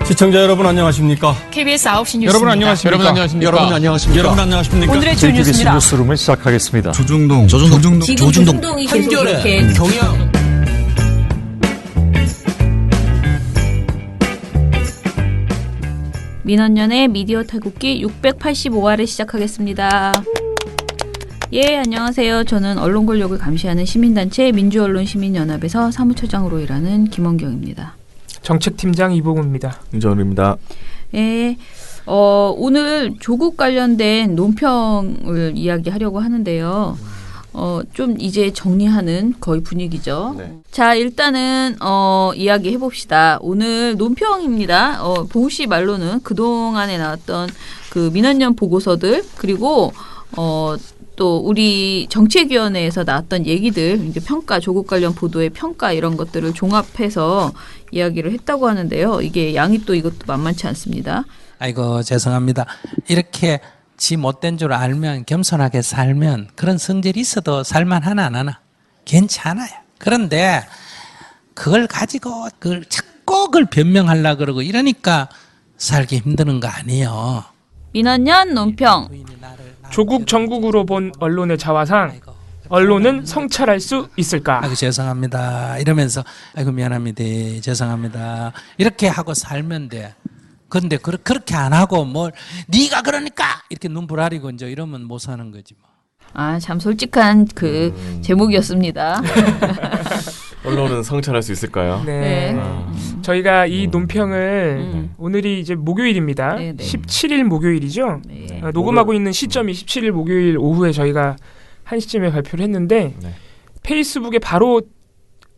시청자 여러분 안녕하십니까? KBS 9시 뉴스 여러분 안녕하십니까? 여러분 안녕하십니까? 여러분 안녕하십니까? 여러분 안녕하십니까? 오늘의 주요 뉴스입니다. 뉴스룸을 시작하겠습니다. 조중동 조중동이 계속 이렇게 경영 민원연의 미디어 탈곡기 685화를 시작하겠습니다. 예, 안녕하세요. 저는 언론 권력을 감시하는 시민단체 민주언론시민연합에서 사무처장으로 일하는 김원경입니다. 정책팀장 이보구입니다. 윤정은입니다. 예, 오늘 조국 관련된 논평을 이야기하려고 하는데요. 좀 이제 정리하는 거의 분위기죠. 네. 자, 일단은 이야기해 봅시다. 오늘 논평입니다. 보우 씨 말로는 그동안에 나왔던 그 민원연 보고서들 그리고 또 우리 정책위원회에서 나왔던 얘기들, 이제 평가, 조국 관련 보도의 평가 이런 것들을 종합해서 이야기를 했다고 하는데요. 이게 양이 또 이것도 만만치 않습니다. 아이고 죄송합니다. 이렇게 지 못된 줄 알면 겸손하게 살면 그런 성질이 있어도 살만하나 안 하나 괜찮아요. 그런데 그걸 가지고 그걸 자꾸 그걸 변명하려고 그러고 이러니까 살기 힘드는 거 아니에요. 민원연 논평. 조국 정국으로 본 언론의 자화상, 언론은 성찰할 수 있을까? 아이고 죄송합니다. 이러면서 아이고 미안합니다. 죄송합니다. 이렇게 하고 살면 돼. 근데 그렇게 안 하고 뭘 네가 그러니까 이렇게 눈물 아리고 이제 이러면 못 사는 거지 뭐. 아, 참 솔직한 그 제목이었습니다. 언론은 성찰할 수 있을까요? 네. 저희가 이 논평을 오늘이 이제 목요일입니다. 네, 네. 17일 목요일이죠. 네. 녹음하고 있는 시점이 17일 목요일 오후에 저희가 1시쯤에 발표를 했는데 네. 페이스북에 바로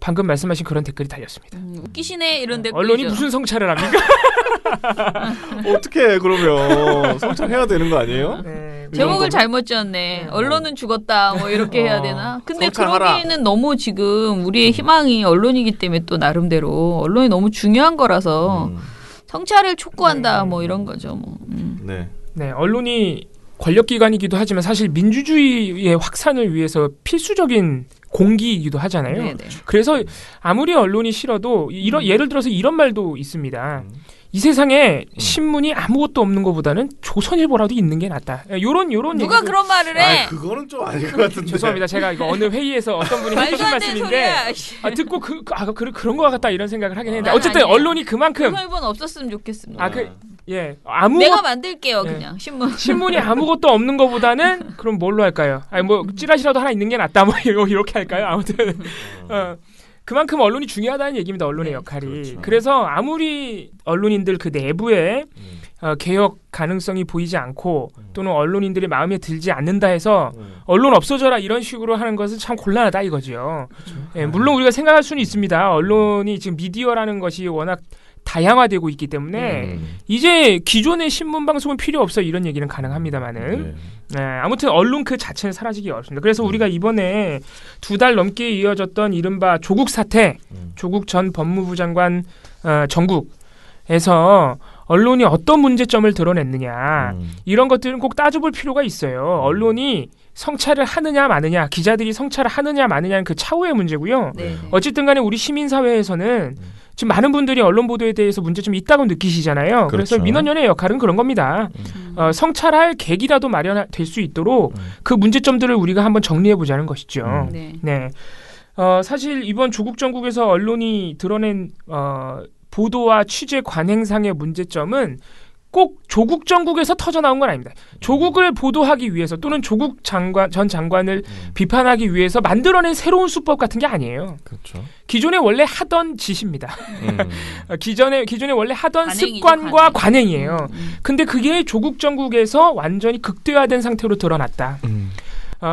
방금 말씀하신 그런 댓글이 달렸습니다. 웃기시네 이런 댓글이죠. 언론이 무슨 성찰을 합니까? 어떻게 해, 그러면 성찰해야 되는 거 아니에요? 네. 제목을 잘못 지었네. 언론은 죽었다. 뭐 이렇게 해야 되나? 근데 성찰하라. 그러기에는 너무 지금 우리의 희망이 언론이기 때문에 또 나름대로 언론이 너무 중요한 거라서 성찰을 촉구한다. 뭐 이런 거죠. 뭐. 네. 네, 언론이 권력기관이기도 하지만 사실 민주주의의 확산을 위해서 필수적인 공기이기도 하잖아요. 네네. 그래서 아무리 언론이 싫어도 예를 들어서 이런 말도 있습니다. 이 세상에 신문이 아무것도 없는 것보다는 조선일보라도 있는 게 낫다. 요런 누가 그런 말을 해? 그거는 좀 아닐 것 같은데. 죄송합니다. 제가 이거 어느 회의에서 어떤 분이 말도 해주신 안 되는 말씀인데 소리야. 듣고 그런 것 같다 이런 생각을 하긴 했는데 난 어쨌든 아니에요. 언론이 그만큼 조선일보는 없었으면 좋겠습니다. 내가 만들게요, 그냥 신문이 아무것도 없는 것보다는 그럼 뭘로 할까요? 아니 뭐 찌라시라도 하나 있는 게 낫다 뭐 이렇게 할까요? 아무튼 그만큼 언론이 중요하다는 얘기입니다. 언론의 역할이. 그렇죠. 그래서 아무리 언론인들 그 내부에 개혁 가능성이 보이지 않고 또는 언론인들의 마음에 들지 않는다 해서 언론 없어져라 이런 식으로 하는 것은 참 곤란하다 이거죠. 예, 물론 우리가 생각할 수는 있습니다. 언론이 지금 미디어라는 것이 워낙 다양화되고 있기 때문에 이제 기존의 신문 방송은 필요 없어 이런 얘기는 가능합니다만은 네, 아무튼 언론 그 자체는 사라지기 어렵습니다. 그래서 우리가 이번에 2달 넘게 이어졌던 이른바 조국 사태, 조국 전 법무부 장관 정국에서 언론이 어떤 문제점을 드러냈느냐 이런 것들은 꼭 따져볼 필요가 있어요. 언론이 성찰을 하느냐 마느냐, 기자들이 성찰을 하느냐 마느냐는 그 차후의 문제고요. 네. 어쨌든 간에 우리 시민사회에서는 지금 많은 분들이 언론 보도에 대해서 문제점이 있다고 느끼시잖아요. 그래서 그렇죠. 민원연의 역할은 그런 겁니다. 성찰할 계기라도 마련될 수 있도록 그 문제점들을 우리가 한번 정리해보자는 것이죠. 네. 사실 이번 조국 정국에서 언론이 드러낸 보도와 취재 관행상의 문제점은 꼭 조국 정국에서 터져나온 건 아닙니다. 조국을 보도하기 위해서 또는 조국 전 장관을 비판하기 위해서 만들어낸 새로운 수법 같은 게 아니에요. 그렇죠. 기존에 원래 하던 짓입니다. 기존에 원래 하던 관행이죠, 습관과 관행. 관행이에요. 근데 그게 조국 정국에서 완전히 극대화된 상태로 드러났다.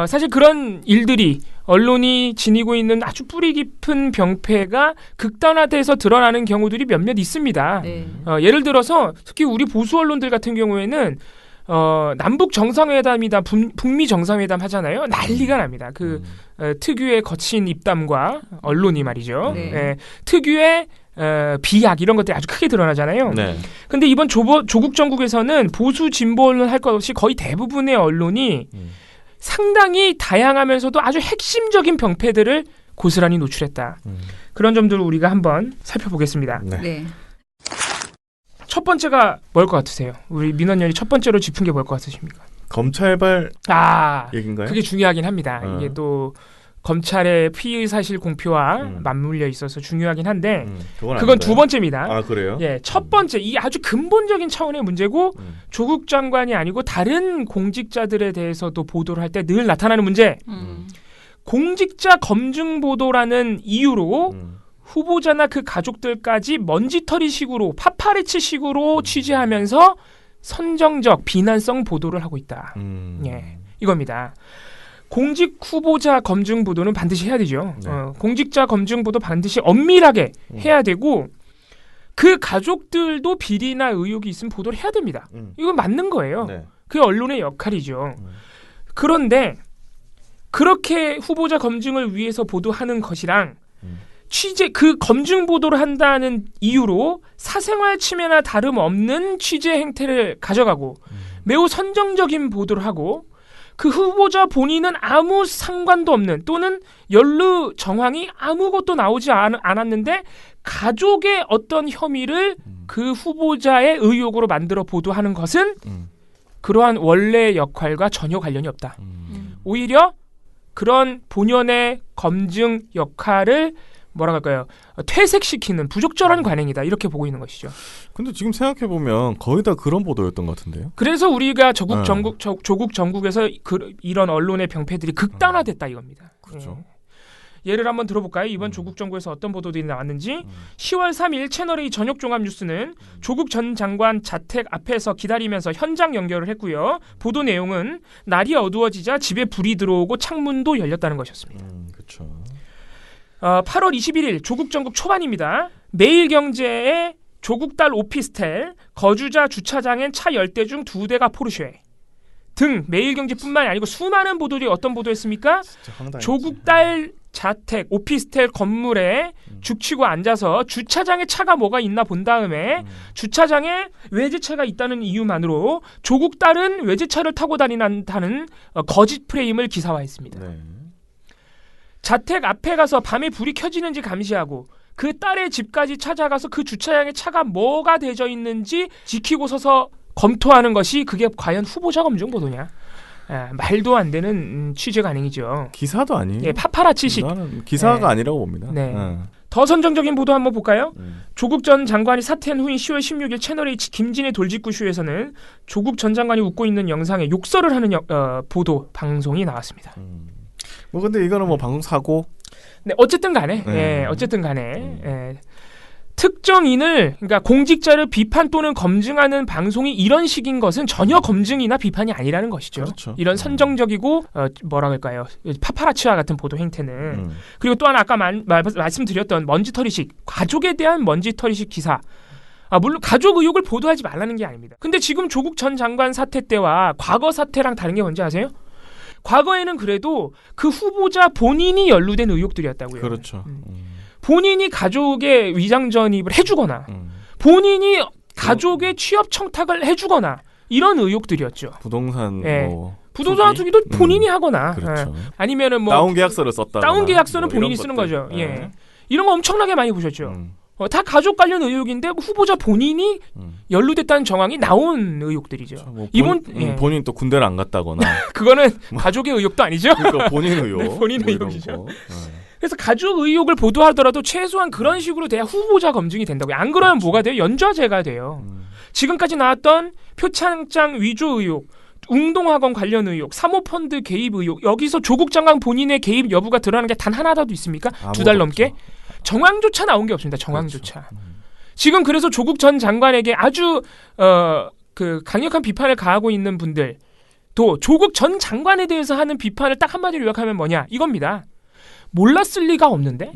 사실 그런 일들이 언론이 지니고 있는 아주 뿌리 깊은 병폐가 극단화돼서 드러나는 경우들이 몇몇 있습니다. 네. 예를 들어서 특히 우리 보수 언론들 같은 경우에는 남북 정상회담이다 북미 정상회담 하잖아요. 난리가 납니다. 특유의 거친 입담과 언론이 말이죠. 네. 특유의 비약 이런 것들이 아주 크게 드러나잖아요. 네. 근데 이번 조국 정국에서는 보수 진보 언론 할 것 없이 거의 대부분의 언론이 상당히 다양하면서도 아주 핵심적인 병폐들을 고스란히 노출했다. 그런 점들을 우리가 한번 살펴보겠습니다. 네. 네. 첫 번째가 뭘 것 같으세요? 우리 민원연이 첫 번째로 짚은 게 뭘 것 같으십니까? 검찰발 아, 얘기인가요? 그게 중요하긴 합니다. 이게 또 검찰의 피의 사실 공표와 맞물려 있어서 중요하긴 한데 그건 아닌가요? 두 번째입니다. 아 그래요? 예, 첫 번째 이 아주 근본적인 차원의 문제고 조국 장관이 아니고 다른 공직자들에 대해서도 보도를 할 때 늘 나타나는 문제. 공직자 검증 보도라는 이유로 후보자나 그 가족들까지 먼지털이식으로 파파레치식으로 취재하면서 선정적 비난성 보도를 하고 있다. 예, 이겁니다. 공직 후보자 검증 보도는 반드시 해야 되죠. 네. 공직자 검증 보도 반드시 엄밀하게 해야 되고 그 가족들도 비리나 의혹이 있으면 보도를 해야 됩니다. 이건 맞는 거예요. 네. 그게 언론의 역할이죠. 그런데 그렇게 후보자 검증을 위해서 보도하는 것이랑 취재 그 검증 보도를 한다는 이유로 사생활 침해나 다름없는 취재 행태를 가져가고 매우 선정적인 보도를 하고 그 후보자 본인은 아무 상관도 없는 또는 연루 정황이 아무것도 나오지 않았는데 가족의 어떤 혐의를 그 후보자의 의혹으로 만들어 보도하는 것은 그러한 원래 역할과 전혀 관련이 없다. 오히려 그런 본연의 검증 역할을 뭐라 할까요? 퇴색시키는 부적절한 관행이다. 이렇게 보고 있는 것이죠. 근데 지금 생각해 보면 거의 다 그런 보도였던 것 같은데요. 그래서 우리가 조국 전국에서 이런 언론의 병폐들이 극단화됐다 이겁니다. 그렇죠. 예를 한번 들어볼까요? 이번 조국 정부에서 어떤 보도들이 나왔는지 10월 3일 채널A 저녁 종합 뉴스는 조국 전 장관 자택 앞에서 기다리면서 현장 연결을 했고요. 보도 내용은 날이 어두워지자 집에 불이 들어오고 창문도 열렸다는 것이었습니다. 그렇죠. 8월 21일 조국 전국 초반입니다. 매일경제의 조국 딸 오피스텔 거주자 주차장엔 차 10대 중 2대가 포르쉐 등 매일경제뿐만이 아니고 수많은 보도들이 어떤 보도였습니까? 조국 딸 자택 오피스텔 건물에 죽치고 앉아서 주차장에 차가 뭐가 있나 본 다음에 주차장에 외제차가 있다는 이유만으로 조국 딸은 외제차를 타고 다니는 거짓 프레임을 기사화했습니다. 네. 자택 앞에 가서 밤에 불이 켜지는지 감시하고 그 딸의 집까지 찾아가서 그 주차장에 차가 뭐가 대져 있는지 지키고 서서 검토하는 것이 그게 과연 후보자 검증 보도냐? 말도 안 되는 취재 관행이죠. 기사도 아니에요. 예, 파파라치식. 나는 기사가 아니라고 봅니다. 네. 더 선정적인 보도 한번 볼까요? 조국 전 장관이 사퇴한 후인 10월 16일 채널A 김진의 돌직구쇼에서는 조국 전 장관이 웃고 있는 영상에 욕설을 하는 보도 방송이 나왔습니다. 뭐 근데 이거는 뭐 방송 사고. 네, 어쨌든 간에, 예, 특정인을 그러니까 공직자를 비판 또는 검증하는 방송이 이런 식인 것은 전혀 검증이나 비판이 아니라는 것이죠. 그렇죠. 이런 선정적이고 뭐라 할까요? 파파라치와 같은 보도 행태는 그리고 또 하나 아까 말씀드렸던 먼지털이식 가족에 대한 먼지털이식 기사. 물론 가족 의혹을 보도하지 말라는 게 아닙니다. 근데 지금 조국 전 장관 사태 때와 과거 사태랑 다른 게 뭔지 아세요? 과거에는 그래도 그 후보자 본인이 연루된 의혹들이었다고요. 그렇죠. 본인이 가족의 위장 전입을 해주거나 본인이 가족의 취업 청탁을 해주거나 이런 의혹들이었죠. 부동산 예. 뭐 부동산 투기도 본인이 하거나 그렇죠. 아니면은 뭐 다운 계약서를 썼다. 다운 계약서는 본인이 쓰는 거죠. 예. 이런 거 엄청나게 많이 보셨죠. 다 가족 관련 의혹인데 후보자 본인이 연루됐다는 정황이 나온 의혹들이죠. 그렇죠. 뭐 본인 또 군대를 안 갔다거나 그거는 가족의 의혹도 아니죠. 그러니까 본인 의혹. 네, 본인 뭐 이런 의혹이죠. 거. 그래서 가족 의혹을 보도하더라도 최소한 그런 식으로 돼야 후보자 검증이 된다고요. 안 그러면 뭐가 돼요? 연좌제가 돼요. 지금까지 나왔던 표창장 위조 의혹, 웅동학원 관련 의혹, 사모펀드 개입 의혹, 여기서 조국 장관 본인의 개입 여부가 드러나는 게 단 하나라도 있습니까? 2달 넘게? 없죠. 정황조차 나온 게 없습니다. 정황조차. 그렇죠. 지금 그래서 조국 전 장관에게 아주 그 강력한 비판을 가하고 있는 분들 또 조국 전 장관에 대해서 하는 비판을 딱 한마디로 요약하면 뭐냐? 이겁니다. 몰랐을 리가 없는데?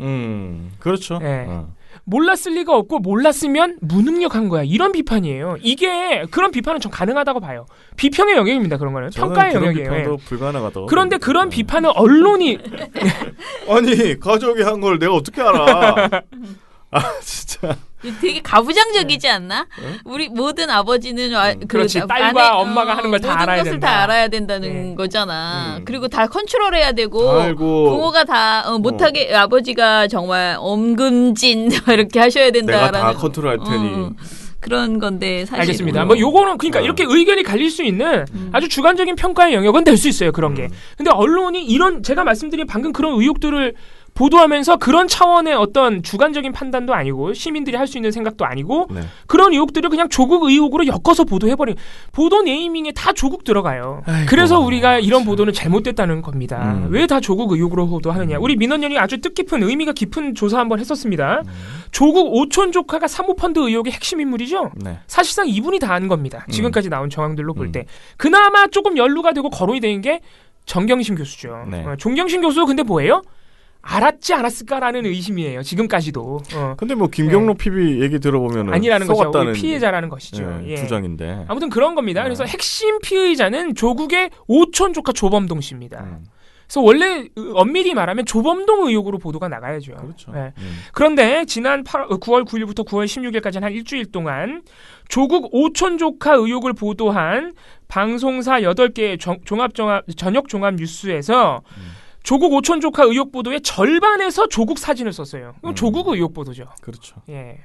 그렇죠. 네. 몰랐을 리가 없고 몰랐으면 무능력한 거야. 이런 비판이에요. 이게 그런 비판은 전 가능하다고 봐요. 비평의 영역입니다. 그런 거는 평가의 영역이에요. 비판도 불가능하다고. 그런데 그런 비판을 언론이 아니 가족이 한 걸 내가 어떻게 알아? 아 진짜. 되게 가부장적이지 않나? 우리 모든 아버지는 그렇지. 딸과 엄마가 하는 걸 다 알아야 모든 것을 된다. 다 알아야 된다는 거잖아. 그리고 다 컨트롤해야 되고 알고. 부모가 다 못하게 아버지가 정말 엄금진 이렇게 하셔야 된다라는. 내가 다 컨트롤할 테니. 그런 건데 사실 알겠습니다. 뭐 요거는 그러니까 이렇게 의견이 갈릴 수 있는 아주 주관적인 평가의 영역은 될 수 있어요. 그런 게. 근데 언론이 이런 제가 말씀드린 방금 그런 의혹들을 보도하면서 그런 차원의 어떤 주관적인 판단도 아니고 시민들이 할 수 있는 생각도 아니고 네. 그런 의혹들을 그냥 조국 의혹으로 엮어서 보도해버린 보도 네이밍에 다 조국 들어가요. 아이고, 그래서 우리가 이런 보도는 잘못됐다는 겁니다. 음. 왜 다 조국 의혹으로 보도하느냐. 우리 민원연이 아주 뜻깊은 의미가 깊은 조사 한번 했었습니다. 조국 오촌 조카가 사모펀드 의혹의 핵심 인물이죠. 네. 사실상 이분이 다 한 겁니다. 지금까지 나온 정황들로 볼 때. 그나마 조금 연루가 되고 거론이 되는 게 정경심 교수죠. 네. 정경심 교수 근데 뭐예요? 알았지 않았을까라는 의심이에요. 지금까지도. 근데 뭐 김경록 PB 얘기 들어보면 아니라는 거죠. 속았다는 우리 피해자라는 것이죠. 예, 예. 주장인데. 아무튼 그런 겁니다. 그래서 핵심 피의자는 조국의 오촌 조카 조범동 씨입니다. 그래서 원래 엄밀히 말하면 조범동 의혹으로 보도가 나가야죠. 그렇죠. 예. 그런데 지난 9월 9일부터 9월 16일까지 한 일주일 동안 조국 오촌 조카 의혹을 보도한 방송사 8개의 저녁 종합 뉴스에서 조국 오촌 조카 의혹 보도의 절반에서 조국 사진을 썼어요. 이건 조국 의혹 보도죠. 그렇죠. 예.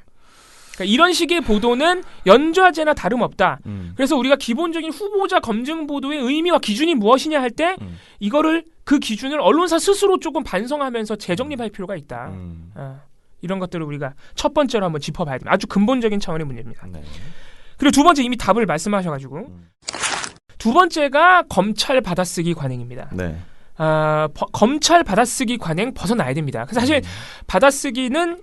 그러니까 이런 식의 보도는 연좌제나 다름없다. 그래서 우리가 기본적인 후보자 검증 보도의 의미와 기준이 무엇이냐 할 때 이거를 그 기준을 언론사 스스로 조금 반성하면서 재정립할 필요가 있다. 이런 것들을 우리가 첫 번째로 한번 짚어봐야 됩니다. 아주 근본적인 차원의 문제입니다. 네. 그리고 두 번째 이미 답을 말씀하셔가지고 두 번째가 검찰 받아쓰기 관행입니다. 네. 검찰 받아쓰기 관행 벗어나야 됩니다. 사실 받아쓰기는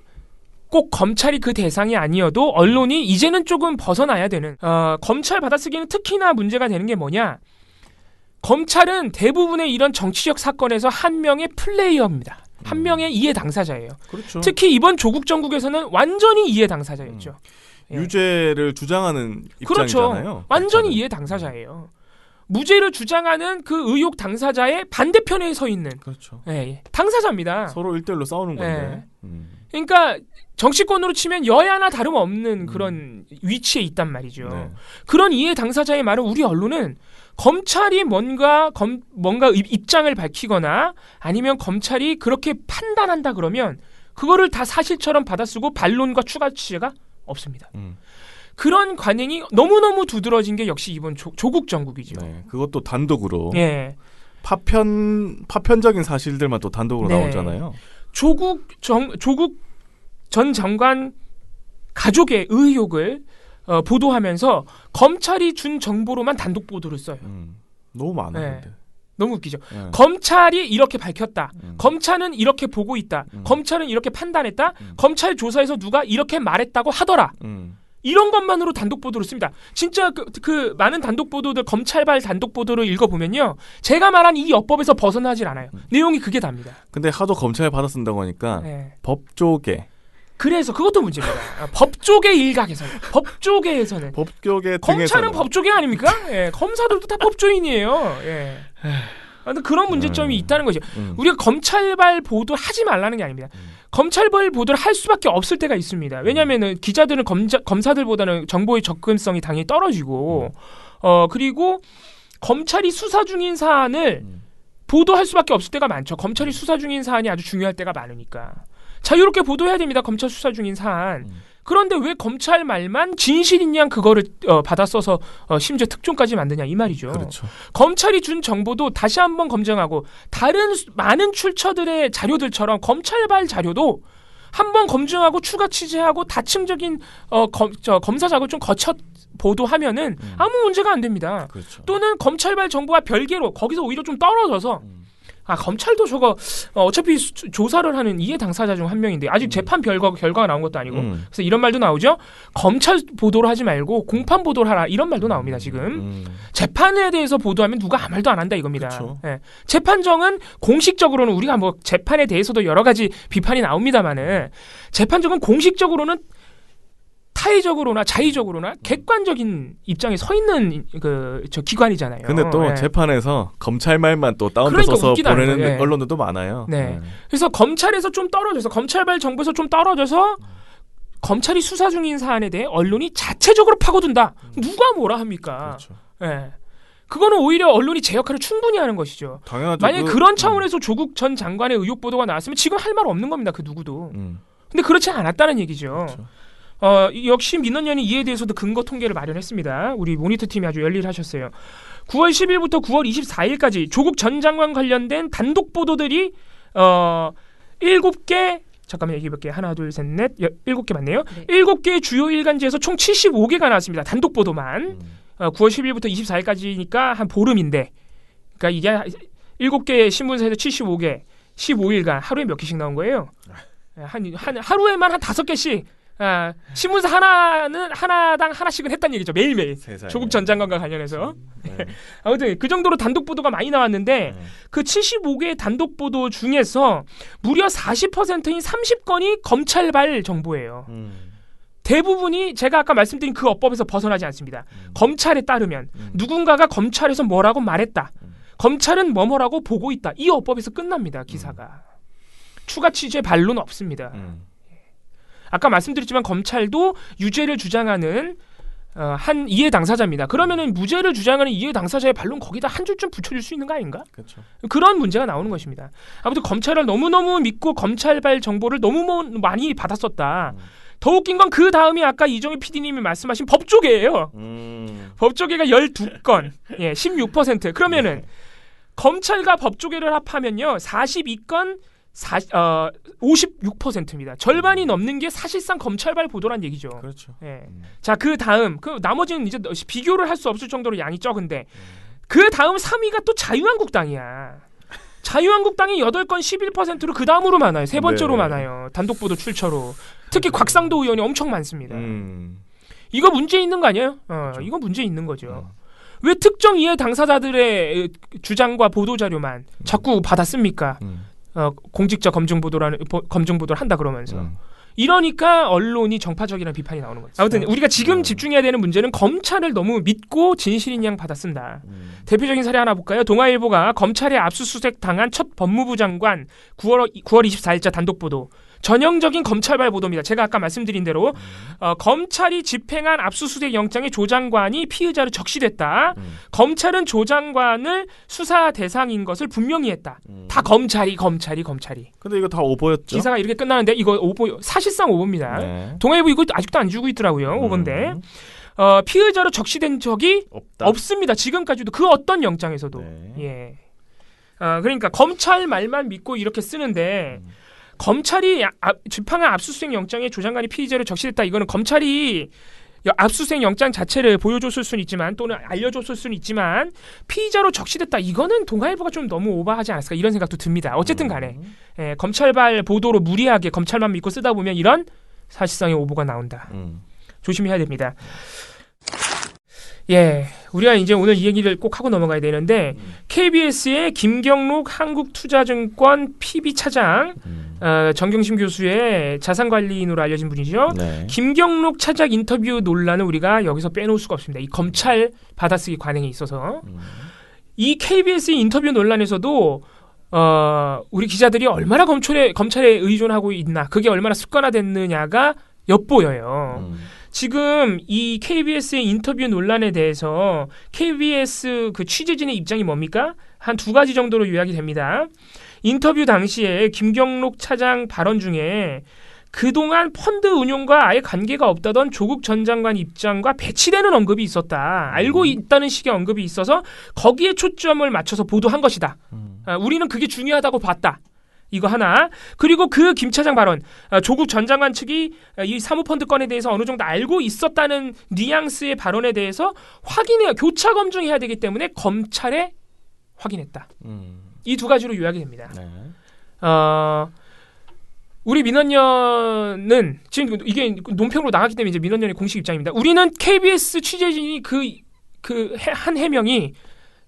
꼭 검찰이 그 대상이 아니어도 언론이 이제는 조금 벗어나야 되는 검찰 받아쓰기는 특히나 문제가 되는 게 뭐냐. 검찰은 대부분의 이런 정치적 사건에서 한 명의 플레이어입니다. 한 명의 이해 당사자예요. 그렇죠. 특히 이번 조국 정국에서는 완전히 이해 당사자였죠. 예. 유죄를 주장하는 입장이잖아요. 그렇죠. 완전히 이해 당사자예요. 무죄를 주장하는 그 의혹 당사자의 반대편에 서 있는 그렇죠. 예, 당사자입니다. 서로 1대1로 싸우는 건데. 그러니까 정치권으로 치면 여야나 다름없는 그런 위치에 있단 말이죠. 네. 그런 이해 당사자의 말을 우리 언론은 검찰이 뭔가 입장을 밝히거나 아니면 검찰이 그렇게 판단한다 그러면 그거를 다 사실처럼 받아쓰고 반론과 추가 취재가 없습니다. 그런 관행이 너무너무 두드러진 게 역시 이번 조국 정국이죠. 네. 그것도 단독으로. 예. 파편적인 사실들만 또 단독으로 네. 나오잖아요. 조국 전 장관 가족의 의혹을 보도하면서 검찰이 준 정보로만 단독 보도를 써요. 너무 많은데. 네. 너무 웃기죠. 검찰이 이렇게 밝혔다. 검찰은 이렇게 보고 있다. 검찰은 이렇게 판단했다. 검찰 조사에서 누가 이렇게 말했다고 하더라. 이런 것만으로 단독 보도를 씁니다. 진짜 그 많은 단독 보도들 검찰발 단독 보도를 읽어보면요. 제가 말한 이 여법에서 벗어나질 않아요. 내용이 그게 답니다. 근데 하도 검찰에 받아 쓴다고 하니까 네. 법조계. 그래서 그것도 문제입니다. 법조계 일각에서는. 법조계에서는. 법조계 검찰은 등에서는. 법조계 아닙니까? 예, 검사들도 다 법조인이에요. 예. 근데 그런 문제점이 있다는 거죠. 우리가 검찰발 보도 하지 말라는 게 아닙니다. 검찰발 보도를 할 수밖에 없을 때가 있습니다. 왜냐하면은 기자들은 검사들보다는 정보의 접근성이 당연히 떨어지고, 그리고 검찰이 수사 중인 사안을 보도할 수밖에 없을 때가 많죠. 검찰이 수사 중인 사안이 아주 중요할 때가 많으니까. 자유롭게 보도해야 됩니다. 검찰 수사 중인 사안. 그런데 왜 검찰 말만 진실인 양 그거를 받아 써서 심지어 특종까지 만드냐 이 말이죠. 그렇죠. 검찰이 준 정보도 다시 한번 검증하고 다른 많은 출처들의 자료들처럼 검찰발 자료도 한번 검증하고 추가 취재하고 다층적인 검사 작업을 좀 거쳐 보도하면은 아무 문제가 안 됩니다. 그렇죠. 또는 검찰발 정보와 별개로 거기서 오히려 좀 떨어져서 검찰도 저거 어차피 조사를 하는 이해 당사자 중 한 명인데 아직 재판 결과가 나온 것도 아니고 그래서 이런 말도 나오죠. 검찰 보도를 하지 말고 공판 보도를 하라 이런 말도 나옵니다. 지금 재판에 대해서 보도하면 누가 아무 말도 안 한다 이겁니다. 그렇죠. 예. 재판정은 공식적으로는 우리가 뭐 재판에 대해서도 여러 가지 비판이 나옵니다만은 재판정은 공식적으로는 타의적으로나 자의적으로나 객관적인 입장에 서 있는 저 기관이잖아요. 근데 또 예. 재판에서 검찰 말만 또 다운표 그러니까 써서 웃기다는 보내는 거예요. 예. 언론들도 많아요. 네. 그래서 검찰에서 좀 떨어져서 검찰발 정보에서 좀 떨어져서 검찰이 수사 중인 사안에 대해 언론이 자체적으로 파고든다. 누가 뭐라 합니까? 그렇죠. 예. 그거는 오히려 언론이 제 역할을 충분히 하는 것이죠. 당연하죠. 만약에 그런 차원에서 조국 전 장관의 의혹 보도가 나왔으면 지금 할 말 없는 겁니다. 그 누구도. 근데 그렇지 않았다는 얘기죠. 그렇죠. 역시 민원연이 이에 대해서도 근거 통계를 마련했습니다. 우리 모니터 팀이 아주 열일하셨어요. 9월 10일부터 9월 24일까지 조국 전 장관 관련된 단독 보도들이 7개 잠깐만 얘기해볼게요. 하나, 둘, 셋, 넷, 7개 맞네요. 네. 7개 주요 일간지에서 총 75개가 나왔습니다. 단독 보도만. 9월 10일부터 24일까지니까 한 보름인데, 그러니까 이게 7개 신문사에서 75개, 15일간 하루에 몇 개씩 나온 거예요. 하루에만 한 5개씩. 신문사 하나당 하나씩은 했다는 얘기죠. 매일매일. 세상에. 조국 전 장관과 관련해서. 네. 아무튼 그 정도로 단독 보도가 많이 나왔는데 그 75개의 단독 보도 중에서 무려 40%인 30건이 검찰발 정보예요. 대부분이 제가 아까 말씀드린 그 어법에서 벗어나지 않습니다. 검찰에 따르면 누군가가 검찰에서 뭐라고 말했다. 검찰은 뭐라고 보고 있다. 이 어법에서 끝납니다. 기사가. 추가 취재 반론 없습니다. 아까 말씀드렸지만 검찰도 유죄를 주장하는 한 이해 당사자입니다. 그러면은 무죄를 주장하는 이해 당사자의 반론 거기다 한 줄 좀 붙여줄 수 있는 거 아닌가? 그렇죠. 그런 문제가 나오는 것입니다. 아무튼 검찰을 너무너무 믿고 검찰발 정보를 너무 많이 받았었다. 더 웃긴 건 그 다음이 아까 이종희 PD님이 말씀하신 법조계예요. 법조계가 12건, 16%. 그러면은 검찰과 법조계를 합하면요 42건 56%입니다. 절반이 넘는 게 사실상 검찰발 보도란 얘기죠. 그렇죠. 자, 그 다음 나머지는 이제 비교를 할 수 없을 정도로 양이 적은데 그 다음 3위가 또 자유한국당이야. 자유한국당이 8건 11%로 그 다음으로 많아요. 세 번째로 네. 많아요. 단독 보도 출처로. 특히 곽상도 의원이 엄청 많습니다. 음. 이거 문제 있는 거 아니에요? 이거 문제 있는 거죠. 왜 특정 이해 당사자들의 주장과 보도 자료만 자꾸 받았습니까? 공직자 검증 보도를 한다 그러면서 이러니까 언론이 정파적이라는 비판이 나오는 거죠. 아무튼 우리가 지금 집중해야 되는 문제는 검찰을 너무 믿고 진실인 양 받아쓴다. 대표적인 사례 하나 볼까요? 동아일보가 검찰에 압수수색 당한 첫 법무부 장관 9월 24일자 단독 보도. 전형적인 검찰발 보도입니다. 제가 아까 말씀드린 대로 검찰이 집행한 압수수색 영장에 조 장관이 피의자로 적시됐다. 검찰은 조 장관을 수사 대상인 것을 분명히 했다. 다 검찰이. 근데 이거 다 오보였죠? 기사가 이렇게 끝나는데 이거 오보, 사실상 오보입니다. 네. 동아일보 이거 아직도 안 주고 있더라고요. 오보인데 피의자로 적시된 적이 없습니다. 지금까지도 그 어떤 영장에서도. 네. 그러니까 검찰 말만 믿고 이렇게 쓰는데 검찰이 집행한 압수수색 영장에 조 장관이 피의자로 적시됐다. 이거는 검찰이 압수수색 영장 자체를 보여줬을 수는 있지만 또는 알려줬을 수는 있지만 피의자로 적시됐다. 이거는 동아일보가 좀 너무 오버하지 않았을까 이런 생각도 듭니다. 어쨌든 간에 검찰발 보도로 무리하게 검찰만 믿고 쓰다 보면 이런 사실상의 오보가 나온다. 조심해야 됩니다. 우리가 이제 오늘 이 얘기를 꼭 하고 넘어가야 되는데 KBS의 김경록 한국투자증권 PB 차장 정경심 교수의 자산관리인으로 알려진 분이죠. 네. 김경록 차장 인터뷰 논란을 우리가 여기서 빼놓을 수가 없습니다. 이 검찰 받아쓰기 관행에 있어서 이 KBS 인터뷰 논란에서도 우리 기자들이 얼마나 검찰에 의존하고 있나 그게 얼마나 습관화됐느냐가 엿보여요. 지금 이 KBS의 인터뷰 논란에 대해서 KBS 그 취재진의 입장이 뭡니까? 한 2가지 정도로 요약이 됩니다. 인터뷰 당시에 김경록 차장 발언 중에 그동안 펀드 운용과 아예 관계가 없다던 조국 전 장관 입장과 배치되는 언급이 있었다. 알고 있다는 식의 언급이 있어서 거기에 초점을 맞춰서 보도한 것이다. 우리는 그게 중요하다고 봤다. 이거 하나. 그리고 그 김 차장 발언, 조국 전 장관 측이 이 사모펀드 건에 대해서 어느 정도 알고 있었다는 뉘앙스의 발언에 대해서 교차 검증해야 되기 때문에 검찰에 확인했다. 이 2가지로 요약이 됩니다. 네. 우리 민원연은 지금 이게 논평으로 나갔기 때문에 이제 민원연의 공식 입장입니다. 우리는 KBS 취재진이 그 한 해명이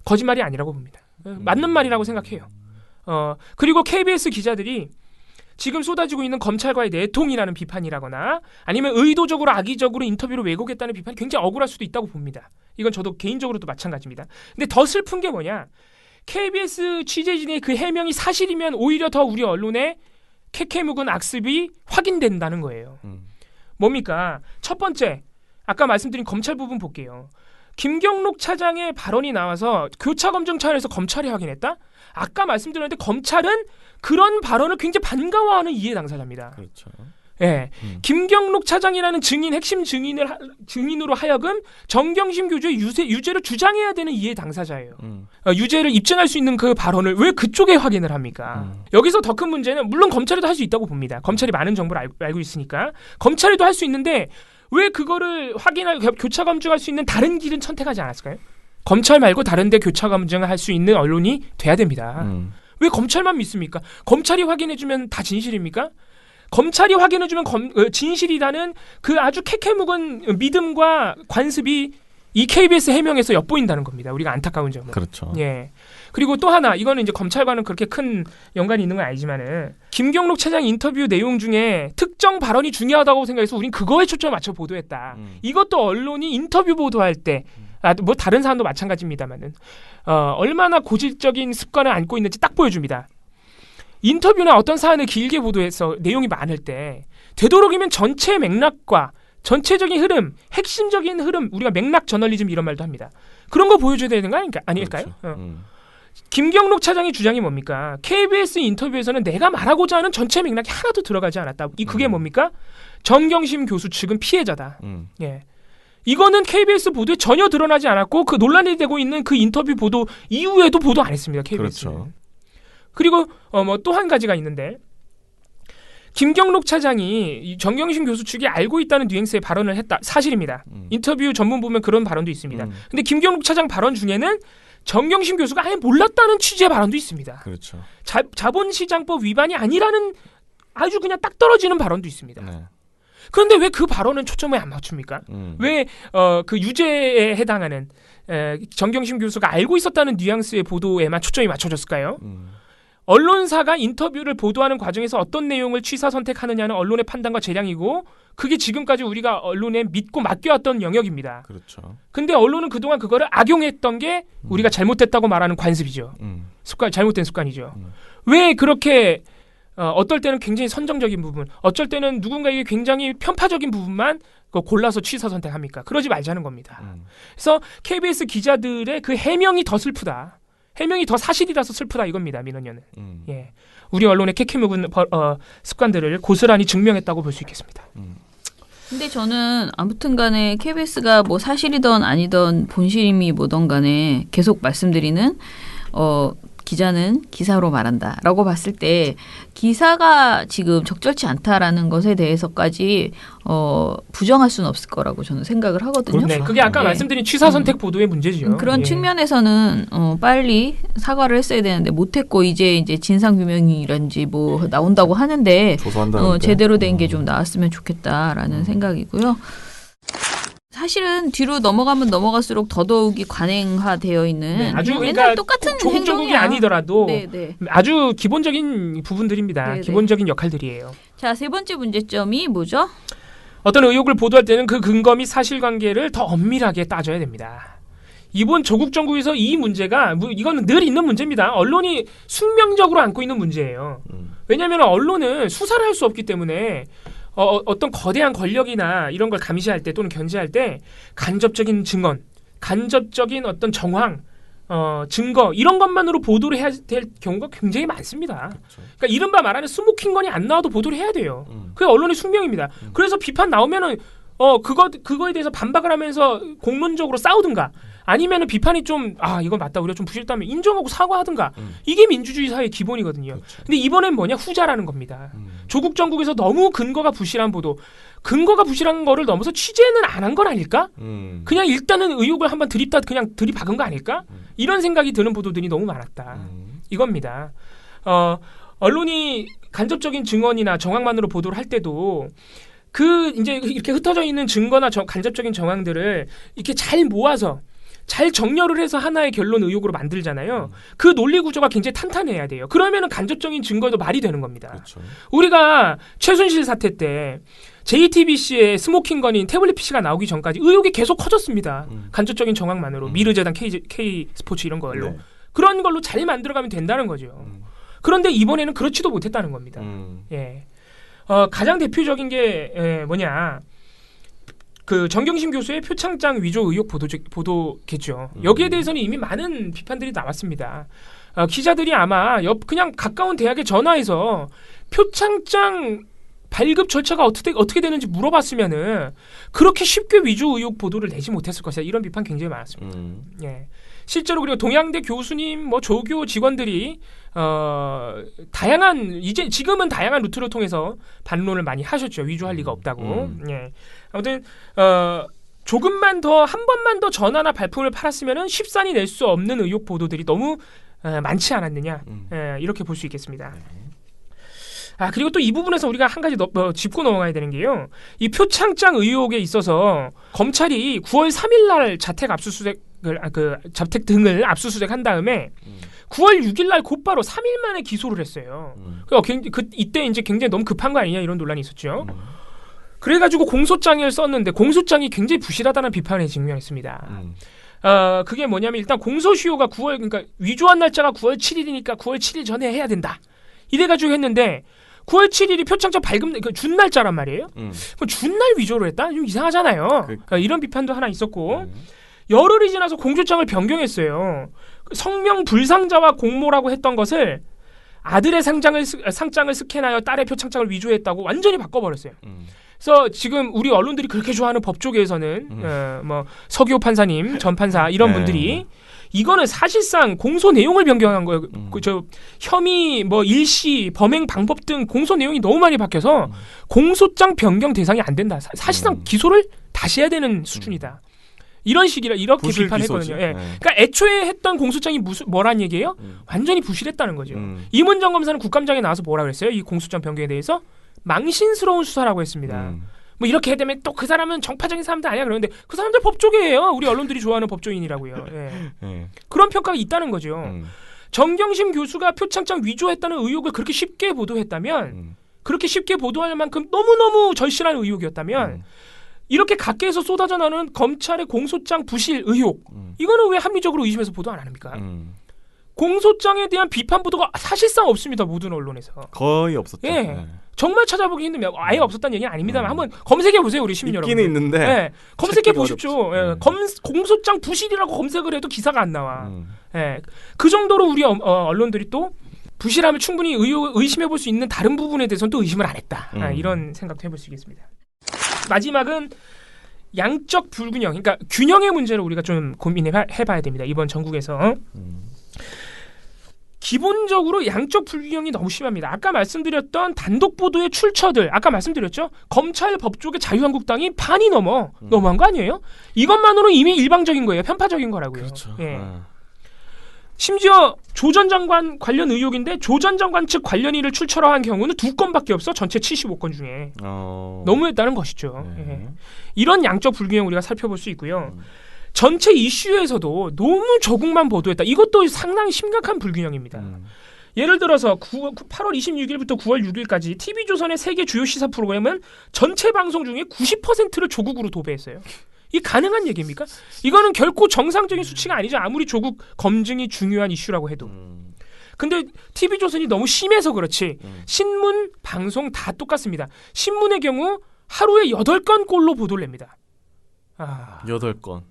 거짓말이 아니라고 봅니다. 맞는 말이라고 생각해요. 그리고 KBS 기자들이 지금 쏟아지고 있는 검찰과의 내통이라는 비판이라거나 아니면 의도적으로 악의적으로 인터뷰를 왜곡했다는 비판이 굉장히 억울할 수도 있다고 봅니다. 이건 저도 개인적으로도 마찬가지입니다. 근데 더 슬픈 게 뭐냐? KBS 취재진의 그 해명이 사실이면 오히려 더 우리 언론의 캐캐묵은 악습이 확인된다는 거예요. 뭡니까? 첫 번째, 아까 말씀드린 검찰 부분 볼게요. 김경록 차장의 발언이 나와서 교차 검증 차원에서 검찰이 확인했다? 아까 말씀드렸는데 검찰은 그런 발언을 굉장히 반가워하는 이해 당사자입니다. 그렇죠. 예, 김경록 차장이라는 핵심 증인으로 하여금 정경심 교주의 유죄를 주장해야 되는 이해 당사자예요. 유죄를 입증할 수 있는 그 발언을 왜 그쪽에 확인을 합니까? 여기서 더 큰 문제는 물론 검찰에도 할 수 있다고 봅니다. 검찰이 많은 정보를 알고 있으니까 검찰에도 할 수 있는데 왜 그거를 확인할 교차 검증할 수 있는 다른 길은 선택하지 않았을까요? 검찰 말고 다른 데 교차 검증을 할 수 있는 언론이 돼야 됩니다. 왜 검찰만 믿습니까? 검찰이 확인해주면 다 진실입니까? 검찰이 확인해주면 진실이라는 그 아주 캐캐묵은 믿음과 관습이 이 KBS 해명에서 엿보인다는 겁니다. 우리가 안타까운 점은. 그렇죠. 예. 그리고 또 하나, 이거는 이제 검찰과는 그렇게 큰 연관이 있는 건 아니지만은 김경록 차장 인터뷰 내용 중에 특정 발언이 중요하다고 생각해서 우린 그거에 초점을 맞춰 보도했다. 이것도 언론이 인터뷰 보도할 때, 뭐 다른 사람도 마찬가지입니다만은 얼마나 고질적인 습관을 안고 있는지 딱 보여줍니다. 인터뷰나 어떤 사안을 길게 보도해서 내용이 많을 때 되도록이면 전체 맥락과 전체적인 흐름, 핵심적인 흐름, 우리가 맥락 저널리즘 이런 말도 합니다. 그런 거 보여줘야 되는 거 아닐까요? 그렇죠. 김경록 차장의 주장이 뭡니까? KBS 인터뷰에서는 내가 말하고자 하는 전체 맥락이 하나도 들어가지 않았다. 그게 뭡니까? 정경심 교수 측은 피해자다. 예. 이거는 KBS 보도에 전혀 드러나지 않았고 그 논란이 되고 있는 그 인터뷰 보도 이후에도 보도 안 했습니다. KBS는. 그렇죠. 그리고 뭐 또 한 가지가 있는데 김경록 차장이 정경심 교수 측이 알고 있다는 뉘앙스의 발언을 했다. 사실입니다. 인터뷰 전문 보면 그런 발언도 있습니다. 근데 김경록 차장 발언 중에는 정경심 교수가 아예 몰랐다는 취지의 발언도 있습니다. 그렇죠. 자본시장법 위반이 아니라는 아주 그냥 딱 떨어지는 발언도 있습니다. 네. 그런데 왜 그 발언은 초점을 안 맞춥니까? 왜 그 유죄에 해당하는 정경심 교수가 알고 있었다는 뉘앙스의 보도에만 초점이 맞춰졌을까요? 언론사가 인터뷰를 보도하는 과정에서 어떤 내용을 취사 선택하느냐는 언론의 판단과 재량이고 그게 지금까지 우리가 언론에 믿고 맡겨왔던 영역입니다. 그렇죠. 근데 언론은 그동안 그거를 악용했던 게 우리가 잘못됐다고 말하는 관습이죠. 잘못된 습관이죠. 왜 그렇게 어떨 때는 굉장히 선정적인 부분, 어쩔 때는 누군가에게 굉장히 편파적인 부분만 골라서 취사 선택합니까? 그러지 말자는 겁니다. 그래서 KBS 기자들의 그 해명이 더 슬프다. 해명이 더 사실이라서 슬프다 이겁니다. 민원연은. 예, 우리 언론의 캐캐묵은 습관들을 고스란히 증명했다고 볼 수 있겠습니다. 근데 저는 아무튼간에 KBS가 뭐 사실이든 아니든 본심이 뭐든 간에 계속 말씀드리는 기자는 기사로 말한다라고 봤을 때 기사가 지금 적절치 않다라는 것에 대해서까지 부정할 수는 없을 거라고 저는 생각을 하거든요. 네, 그게 아까 말씀드린 취사 선택 보도의 문제죠. 그런 측면에서는 빨리 사과를 했어야 되는데 못했고 이제 진상 규명이란지 뭐 나온다고 하는데 제대로 된 게 좀 나왔으면 좋겠다라는 생각이고요. 사실은 뒤로 넘어가면 넘어갈수록 더더욱이 관행화되어 있는 아주 맨날 그러니까 똑같은 조국이 행동이야. 아니더라도 네. 아주 기본적인 부분들입니다. 네네. 기본적인 역할들이에요. 자, 세 번째 문제점이 뭐죠? 어떤 의혹을 보도할 때는 그 근거 및 사실관계를 더 엄밀하게 따져야 됩니다. 이번 조국 정국에서 이 문제가 이거는 늘 있는 문제입니다. 언론이 숙명적으로 안고 있는 문제예요. 왜냐하면 언론은 수사를 할 수 없기 때문에 어떤 거대한 권력이나 이런 걸 감시할 때 또는 견제할 때 간접적인 증언, 간접적인 어떤 정황, 증거 이런 것만으로 보도를 해야 될 경우가 굉장히 많습니다. 그렇죠. 그러니까 이른바 말하는 스모킹건이 안 나와도 보도를 해야 돼요. 그게 언론의 숙명입니다. 그래서 비판 나오면은 그거에 대해서 반박을 하면서 공론적으로 싸우든가 아니면은 비판이 좀 이건 맞다 우리가 좀 부실했다면 인정하고 사과하든가 이게 민주주의 사회의 기본이거든요. 그렇죠. 근데 이번엔 뭐냐 후자라는 겁니다. 조국 정국에서 너무 근거가 부실한 보도, 근거가 부실한 거를 넘어서 취재는 안 한 건 아닐까? 그냥 일단은 의혹을 한번 그냥 들이박은 거 아닐까? 이런 생각이 드는 보도들이 너무 많았다. 이겁니다. 언론이 간접적인 증언이나 정황만으로 보도를 할 때도 이제 이렇게 흩어져 있는 증거나 간접적인 정황들을 이렇게 잘 모아서 잘 정렬을 해서 하나의 결론 의혹으로 만들잖아요. 그 논리 구조가 굉장히 탄탄해야 돼요. 그러면은 간접적인 증거도 말이 되는 겁니다. 그렇죠. 우리가 최순실 사태 때 JTBC의 스모킹건인 태블릿 PC가 나오기 전까지 의혹이 계속 커졌습니다. 간접적인 정황만으로 미르재단, K스포츠 이런 걸로. 네. 그런 걸로 잘 만들어가면 된다는 거죠. 그런데 이번에는 그렇지도 못했다는 겁니다. 예. 가장 대표적인 게 뭐냐. 그 정경심 교수의 표창장 위조 의혹 보도겠죠. 여기에 대해서는 이미 많은 비판들이 나왔습니다. 기자들이 아마 그냥 가까운 대학에 전화해서 표창장 발급 절차가 어떻게 되는지 물어봤으면은 그렇게 쉽게 위조 의혹 보도를 내지 못했을 것이다. 이런 비판 굉장히 많았습니다. 예. 실제로 그리고 동양대 교수님, 뭐 조교 직원들이 지금은 다양한 루트를 통해서 반론을 많이 하셨죠. 위조할 리가 없다고. 예. 아무튼 조금만 더 한 번만 더 전화나 발품을 팔았으면은 쉽사리 낼 수 없는 의혹 보도들이 너무 많지 않았느냐. 이렇게 볼 수 있겠습니다. 그리고 또 이 부분에서 우리가 한 가지 짚고 넘어가야 되는 게요. 이 표창장 의혹에 있어서 검찰이 9월 3일 날 자택 등을 압수수색한 다음에 9월 6일 날 곧바로 3일 만에 기소를 했어요. 이때 이제 굉장히 너무 급한 거 아니냐 이런 논란이 있었죠. 그래가지고 공소장을 썼는데 공소장이 굉장히 부실하다는 비판에 직면했습니다. 그게 뭐냐면 일단 공소시효가 그러니까 위조한 날짜가 9월 7일이니까 9월 7일 전에 해야 된다. 이래가지고 했는데 9월 7일이 표창장 발급 준 날짜란 말이에요. 그럼 준 날 위조를 했다? 좀 이상하잖아요. 이런 비판도 하나 있었고 열흘이 지나서 공소장을 변경했어요. 성명 불상자와 공모라고 했던 것을 아들의 상장을 스캔하여 딸의 표창장을 위조했다고 완전히 바꿔버렸어요. 그래서 지금 우리 언론들이 그렇게 좋아하는 법조계에서는 뭐 서기호 판사님, 전 판사 이런 분들이 이거는 사실상 공소 내용을 변경한 거예요. 혐의, 뭐 일시, 범행 방법 등 공소 내용이 너무 많이 바뀌어서 공소장 변경 대상이 안 된다. 사실상 기소를 다시 해야 되는 수준이다. 이런 식이라 이렇게 비판했거든요. 예. 그러니까 애초에 했던 공소장이 뭐란 얘기예요? 완전히 부실했다는 거죠. 이문정 검사는 국감장에 나와서 뭐라 그랬어요? 이 공소장 변경에 대해서 망신스러운 수사라고 했습니다. 뭐 이렇게 되면 또 그 사람은 정파적인 사람들 아니야 그러는데 그 사람들 법조계예요. 우리 언론들이 좋아하는 법조인이라고요. 예. 그런 평가가 있다는 거죠. 정경심 교수가 표창장 위조했다는 의혹을 그렇게 쉽게 보도했다면 그렇게 쉽게 보도할 만큼 너무너무 절실한 의혹이었다면 이렇게 각계에서 쏟아져 나오는 검찰의 공소장 부실 의혹 이거는 왜 합리적으로 의심해서 보도 안 합니까? 공소장에 대한 비판 보도가 사실상 없습니다. 모든 언론에서. 거의 없었죠. 예. 정말 찾아보기 힘듭니다. 아예 없었다는 얘기는 아닙니다만 한번 검색해 보세요. 우리 시민 여러분. 있기는 있는데. 예. 검색해 보십시오. 예. 공소장 부실이라고 검색을 해도 기사가 안 나와. 예. 그 정도로 우리 언론들이 또 부실함을 충분히 의심해 볼 수 있는 다른 부분에 대해서는 또 의심을 안 했다. 이런 생각도 해볼 수 있겠습니다. 마지막은 양적 불균형, 그러니까 균형의 문제를 우리가 좀 고민해봐야 됩니다. 이번 전국에서. 기본적으로 양적 불균형이 너무 심합니다. 아까 말씀드렸던 단독 보도의 출처들, 아까 말씀드렸죠. 검찰 법조계 자유한국당이 반이 너무한 거 아니에요? 이것만으로 이미 일방적인 거예요. 편파적인 거라고요. 그렇죠. 예. 심지어 조 전 장관 관련 의혹인데 조 전 장관 측 관련인을 출처로 한 경우는 2건밖에 없어. 전체 75건 중에. 너무했다는 것이죠. 예. 이런 양적 불균형 우리가 살펴볼 수 있고요. 전체 이슈에서도 너무 조금만 보도했다. 이것도 상당히 심각한 불균형입니다. 예를 들어서 8월 26일부터 9월 6일까지 TV조선의 세계 주요 시사 프로그램은 전체 방송 중에 90%를 조국으로 도배했어요. 이게 가능한 얘기입니까? 이거는 결코 정상적인 수치가 아니죠. 아무리 조국 검증이 중요한 이슈라고 해도. 근데 TV조선이 너무 심해서 그렇지 신문, 방송 다 똑같습니다. 신문의 경우 하루에 8건 꼴로 보도를 냅니다. 8건.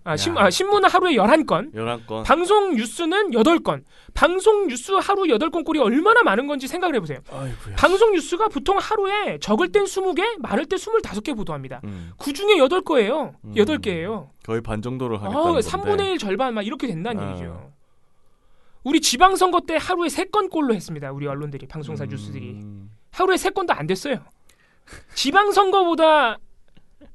신문은 하루에 11건. 11건. 방송 뉴스는 8건. 방송 뉴스 하루 8건 꼴이 얼마나 많은 건지 생각을 해보세요. 아이고야. 방송 뉴스가 보통 하루에 적을 땐 20개, 많을 때 25개 보도합니다. 그 중에 8개예요. 8개예요. 거의 반 정도를 하겠다는 건데. 3분의 1 절반 막 이렇게 된다는 얘기죠. 우리 지방선거 때 하루에 3건 꼴로 했습니다. 우리 언론들이, 방송사 뉴스들이. 하루에 3건도 안 됐어요. 지방선거보다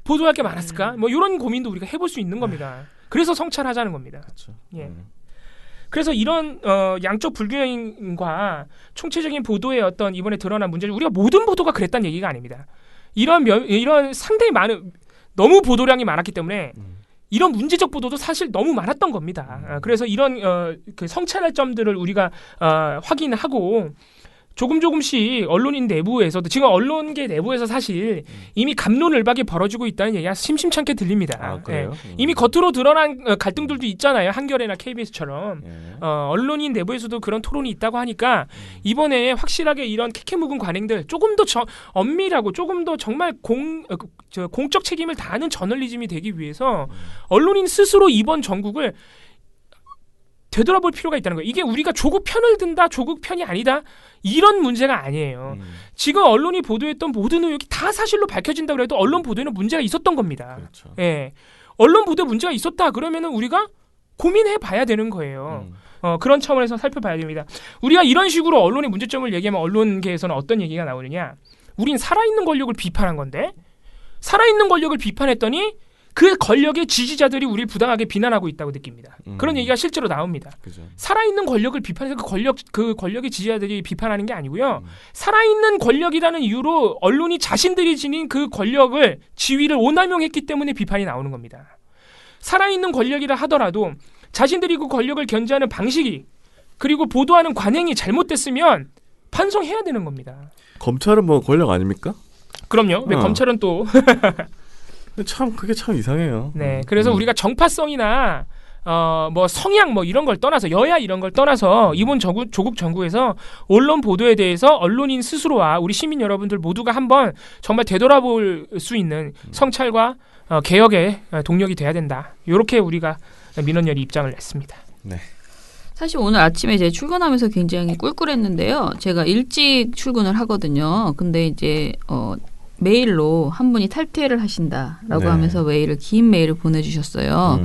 보도할 게 많았을까? 뭐 이런 고민도 우리가 해볼 수 있는 겁니다. 그래서 성찰하자는 겁니다. 그렇죠. 예. 그래서 이런 양적 불균형과 총체적인 보도의 어떤 이번에 드러난 문제를 우리가 모든 보도가 그랬다는 얘기가 아닙니다. 이런 상당히 많은 너무 보도량이 많았기 때문에 이런 문제적 보도도 사실 너무 많았던 겁니다. 그래서 이런 그 성찰할 점들을 우리가 확인하고 조금씩 언론인 내부에서도 지금 언론계 내부에서 사실 이미 갑론을박이 벌어지고 있다는 얘기가 심심찮게 들립니다. 그래요? 예. 이미 겉으로 드러난 갈등들도 있잖아요. 한겨레나 KBS처럼 언론인 내부에서도 그런 토론이 있다고 하니까 이번에 확실하게 이런 캐캐묵은 관행들 조금 더 엄밀하고 조금 더 정말 공적 책임을 다하는 저널리즘이 되기 위해서 언론인 스스로 이번 전국을 되돌아볼 필요가 있다는 거예요. 이게 우리가 조국 편을 든다, 조국 편이 아니다 이런 문제가 아니에요. 지금 언론이 보도했던 모든 의혹이 다 사실로 밝혀진다고 해도 언론 보도에는 문제가 있었던 겁니다. 그렇죠. 예, 언론 보도에 문제가 있었다 그러면은 우리가 고민해봐야 되는 거예요. 그런 차원에서 살펴봐야 됩니다. 우리가 이런 식으로 언론의 문제점을 얘기하면 언론계에서는 어떤 얘기가 나오느냐? 우린 살아있는 권력을 비판한 건데 살아있는 권력을 비판했더니 그 권력의 지지자들이 우리를 부당하게 비난하고 있다고 느낍니다. 그런 얘기가 실제로 나옵니다. 그죠. 살아있는 권력을 비판해서 그 권력의 지지자들이 비판하는 게 아니고요. 살아있는 권력이라는 이유로 언론이 자신들이 지닌 그 권력을 지위를 오남용했기 때문에 비판이 나오는 겁니다. 살아있는 권력이라 하더라도 자신들이 그 권력을 견제하는 방식이 그리고 보도하는 관행이 잘못됐으면 반성해야 되는 겁니다. 검찰은 뭐 권력 아닙니까? 그럼요. 왜 검찰은 또 근데 참 그게 참 이상해요. 네, 그래서 우리가 정파성이나 뭐 성향 뭐 이런 걸 떠나서 여야 이런 걸 떠나서 이번 조국 정부에서 언론 보도에 대해서 언론인 스스로와 우리 시민 여러분들 모두가 한번 정말 되돌아볼 수 있는 성찰과 개혁의 동력이 돼야 된다. 이렇게 우리가 민원연이 입장을 냈습니다. 네. 사실 오늘 아침에 제가 출근하면서 굉장히 꿀꿀했는데요. 제가 일찍 출근을 하거든요. 근데 이제 메일로 한 분이 탈퇴를 하신다라고 네. 하면서 긴 메일을 보내주셨어요.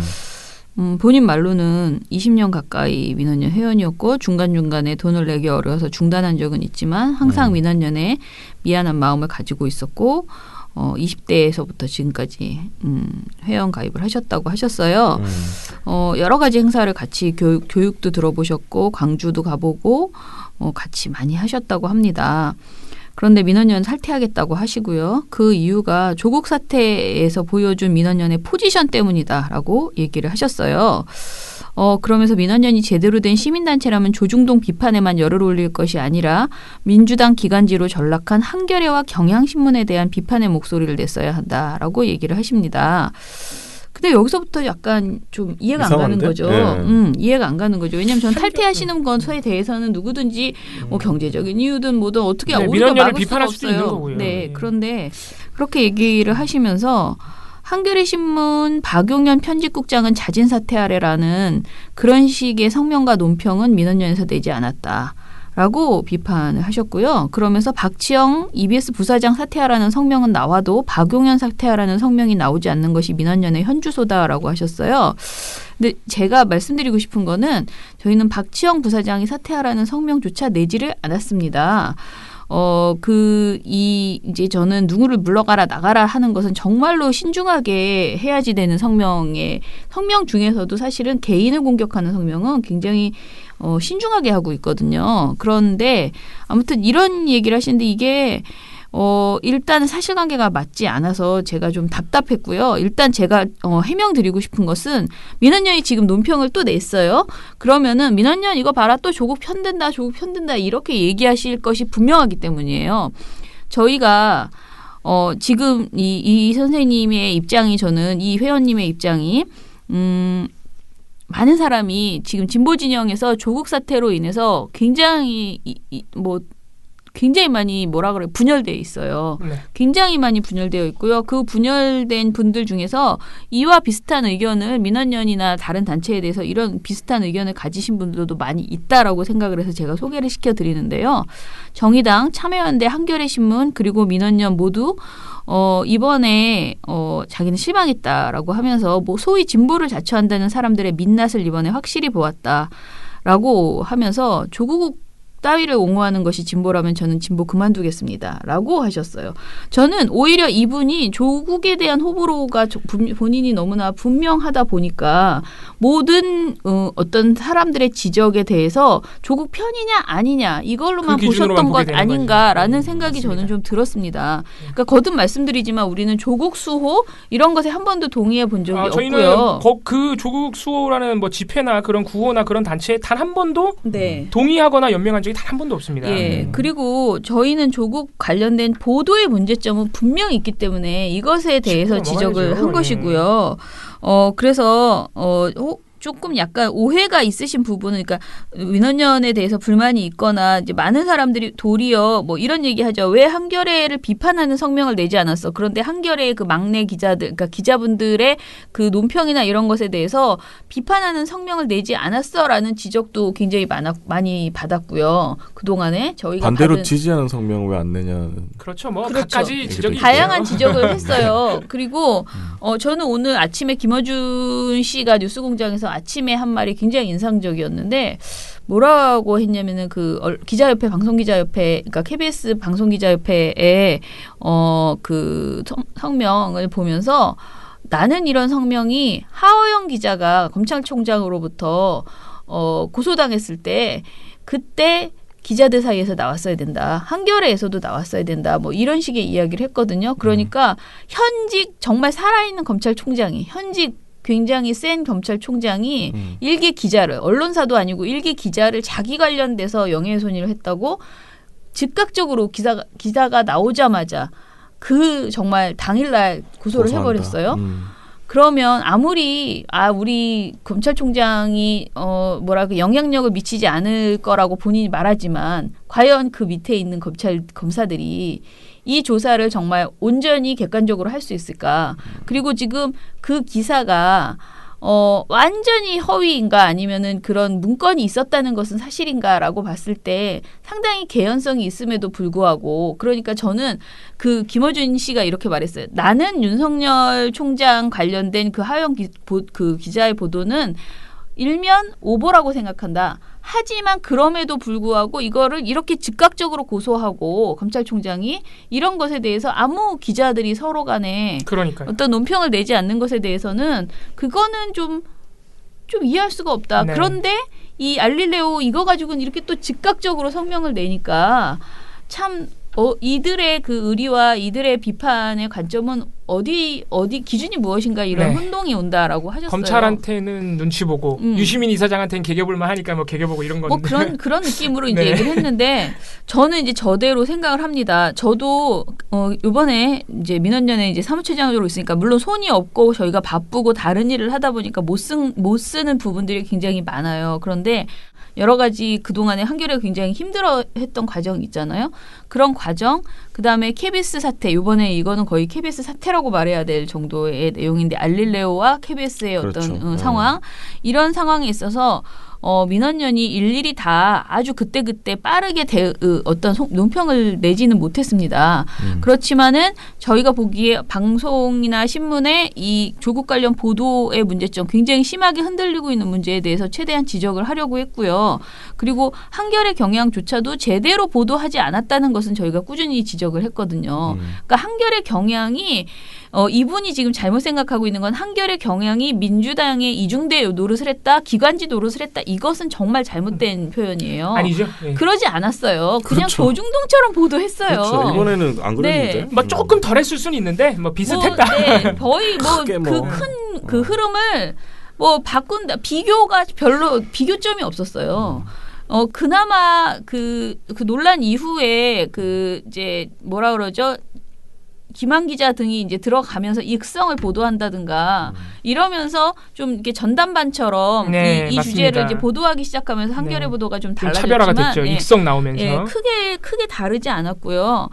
본인 말로는 20년 가까이 민원연 회원이었고 중간중간에 돈을 내기 어려워서 중단한 적은 있지만 항상 민원연에 미안한 마음을 가지고 있었고 20대에서부터 지금까지 회원 가입을 하셨다고 하셨어요. 여러 가지 행사를 같이 교육도 들어보셨고 광주도 가보고 같이 많이 하셨다고 합니다. 그런데 민원연 탈퇴하겠다고 하시고요. 그 이유가 조국 사태에서 보여준 민원연의 포지션 때문이다라고 얘기를 하셨어요. 그러면서 민원연이 제대로 된 시민단체라면 조중동 비판에만 열을 올릴 것이 아니라 민주당 기관지로 전락한 한겨레와 경향신문에 대한 비판의 목소리를 냈어야 한다라고 얘기를 하십니다. 근데 여기서부터 약간 좀 이해가 이상한데? 안 가는 거죠. 네. 이해가 안 가는 거죠. 왜냐하면 전 탈퇴하시는 것에 대해서는 누구든지 뭐 경제적인 이유든 뭐든 어떻게 네, 우리가 민원연을 막을 수가 비판할 수도 있는 없어요. 거고요. 네, 네. 그런데 그렇게 얘기를 하시면서 한겨레 신문 박용현 편집국장은 자진 사퇴하래라는 그런 식의 성명과 논평은 민원연에서 내지 않았다라고 비판을 하셨고요. 그러면서 박지영 EBS 부사장 사퇴하라는 성명은 나와도 박용현 사퇴하라는 성명이 나오지 않는 것이 민원연의 현주소다라고 하셨어요. 근데 제가 말씀드리고 싶은 거는 저희는 박지영 부사장이 사퇴하라는 성명조차 내지를 않았습니다. 이제 저는 누구를 물러가라 나가라 하는 것은 정말로 신중하게 해야지 되는 성명 중에서도 사실은 개인을 공격하는 성명은 굉장히 신중하게 하고 있거든요. 그런데 아무튼 이런 얘기를 하시는데 이게 일단 사실관계가 맞지 않아서 제가 좀 답답했고요. 일단 제가 해명드리고 싶은 것은 민원연이 지금 논평을 또 냈어요. 그러면은 민원연 이거 봐라 또 조국 편든다 이렇게 얘기하실 것이 분명하기 때문이에요. 저희가 지금 이 선생님의 입장이 저는 이 회원님의 입장이 많은 사람이 지금 진보 진영에서 조국 사태로 인해서 굉장히 굉장히 많이 분열되어 있어요. 네. 굉장히 많이 분열되어 있고요. 그 분열된 분들 중에서 이와 비슷한 의견을 민원연이나 다른 단체에 대해서 이런 비슷한 의견을 가지신 분들도 많이 있다라고 생각을 해서 제가 소개를 시켜드리는데요. 정의당, 참여연대, 한겨레신문 그리고 민원연 모두 이번에 자기는 실망했다라고 하면서 소위 진보를 자처한다는 사람들의 민낯을 이번에 확실히 보았다라고 하면서 조국 따위를 옹호하는 것이 진보라면 저는 진보 그만두겠습니다. 라고 하셨어요. 저는 오히려 이분이 조국에 대한 호불호가 본인이 너무나 분명하다 보니까 모든 어떤 사람들의 지적에 대해서 조국 편이냐 아니냐 이걸로만 그 기준으로만 보셨던 보게 것 되는 아닌가라는 거죠. 생각이 맞습니다. 저는 좀 들었습니다. 그러니까 거듭 말씀드리지만 우리는 조국 수호 이런 것에 한 번도 동의해 본 적이 저희는 없고요. 그 조국 수호라는 뭐 집회나 그런 구호나 그런 단체에 단 한 번도 네. 동의하거나 연명한 적이 단 한 번도 없습니다. 예. 그리고 저희는 조국 관련된 보도의 문제점은 분명히 있기 때문에 이것에 대해서 짚고 지적을 넘어가야죠. 한 것이고요. 그래서 조금 약간 오해가 있으신 부분은 그러니까 민원연에 대해서 불만이 있거나 이제 많은 사람들이 도리어 뭐 이런 얘기하죠. 왜 한겨레를 비판하는 성명을 내지 않았어? 그런데 한겨레의 그 막내 기자들, 그러니까 기자분들의 그 논평이나 이런 것에 대해서 비판하는 성명을 내지 않았어라는 지적도 굉장히 많이 받았고요. 그 동안에 저희가 반대로 받은 지지하는 성명 왜 안 내냐는. 그렇죠. 뭐 그렇죠. 각가지 지적이 다양한 있죠. 지적을 했어요. 그리고 저는 오늘 아침에 김어준 씨가 뉴스공장에서 아침에 한 말이 굉장히 인상적이었는데 뭐라고 했냐면은 그 기자협회 방송기자협회 그러니까 KBS 방송기자협회의 그 성명을 보면서 나는 이런 성명이 하호영 기자가 검찰총장으로부터 고소당했을 때 그때 기자들 사이에서 나왔어야 된다. 한겨레에서도 나왔어야 된다. 뭐 이런 식의 이야기를 했거든요. 그러니까 현직 정말 살아있는 검찰총장이 현직 굉장히 센 검찰총장이 일개 기자를 언론사도 아니고 일개 기자를 자기 관련돼서 명예훼손을 했다고 즉각적으로 기사가 나오자마자 그 정말 당일날 고소를 고소한다. 해버렸어요. 그러면 아무리 우리 검찰총장이 뭐랄까 영향력을 미치지 않을 거라고 본인이 말하지만 과연 그 밑에 있는 검사들이 이 조사를 정말 온전히 객관적으로 할 수 있을까? 그리고 지금 그 기사가 완전히 허위인가 아니면은 그런 문건이 있었다는 것은 사실인가라고 봤을 때 상당히 개연성이 있음에도 불구하고 그러니까 저는 그 김어준 씨가 이렇게 말했어요. 나는 윤석열 총장 관련된 그 하영 그 기자의 보도는 일면 오보라고 생각한다. 하지만 그럼에도 불구하고 이거를 이렇게 즉각적으로 고소하고 검찰총장이 이런 것에 대해서 아무 기자들이 서로 간에 그러니까요. 어떤 논평을 내지 않는 것에 대해서는 그거는 좀 이해할 수가 없다. 네. 그런데 이 알릴레오 이거 가지고는 이렇게 또 즉각적으로 성명을 내니까 참 이들의 그 의리와 이들의 비판의 관점은 어디 기준이 무엇인가 이런 네. 혼동이 온다라고 하셨어요. 검찰한테는 눈치 보고 유시민 이사장한테는 개겨볼만 하니까 뭐 개겨보고 이런 건데. 뭐 그런 느낌으로 이제 네. 얘기를 했는데 저는 이제 저대로 생각을 합니다. 저도 이번에 이제 민원연에 이제 사무처장으로 있으니까 물론 손이 없고 저희가 바쁘고 다른 일을 하다 보니까 못 쓰는 부분들이 굉장히 많아요. 그런데 여러 가지 그동안에 한겨레가 굉장히 힘들어했던 과정이 있잖아요. 그런 과정, 그다음에 KBS 사태, 이번에 이거는 거의 KBS 사태라고 말해야 될 정도의 내용인데 알릴레오와 KBS의 어떤 그렇죠. 상황, 이런 상황에 있어서 민원연이 일일이 다 아주 그때그때 빠르게 어떤 논평을 내지는 못했습니다. 그렇지만은 저희가 보기에 방송이나 신문에 이 조국 관련 보도의 문제점 굉장히 심하게 흔들리고 있는 문제에 대해서 최대한 지적을 하려고 했고요. 그리고 한겨레 경향조차도 제대로 보도하지 않았다는 것은 저희가 꾸준히 지적을 했거든요. 그러니까 한겨레 경향이 이분이 지금 잘못 생각하고 있는 건 한겨레 경향이 민주당의 이중대 노릇을 했다, 기관지 노릇을 했다. 이것은 정말 잘못된 표현이에요. 아니죠. 예. 그러지 않았어요. 그냥 그렇죠. 조중동처럼 보도했어요. 그렇죠. 이번에는 안 그랬는데. 네. 뭐 조금 덜했을 수는 있는데 뭐 비슷했다. 네, 거의 크게 그 큰 그 흐름을 뭐 바꾼다. 비교가 별로 비교점이 없었어요. 그나마 그 논란 이후에 그 이제 뭐라 그러죠? 김한 기자 등이 이제 들어가면서 익성을 보도한다든가 이러면서 좀 이렇게 전담반처럼 네, 이 맞습니다. 주제를 이제 보도하기 시작하면서 한겨레 네. 보도가 좀 좀 달라졌지만 차별화가 됐죠. 예. 익성 나오면서. 예, 크게 다르지 않았고요.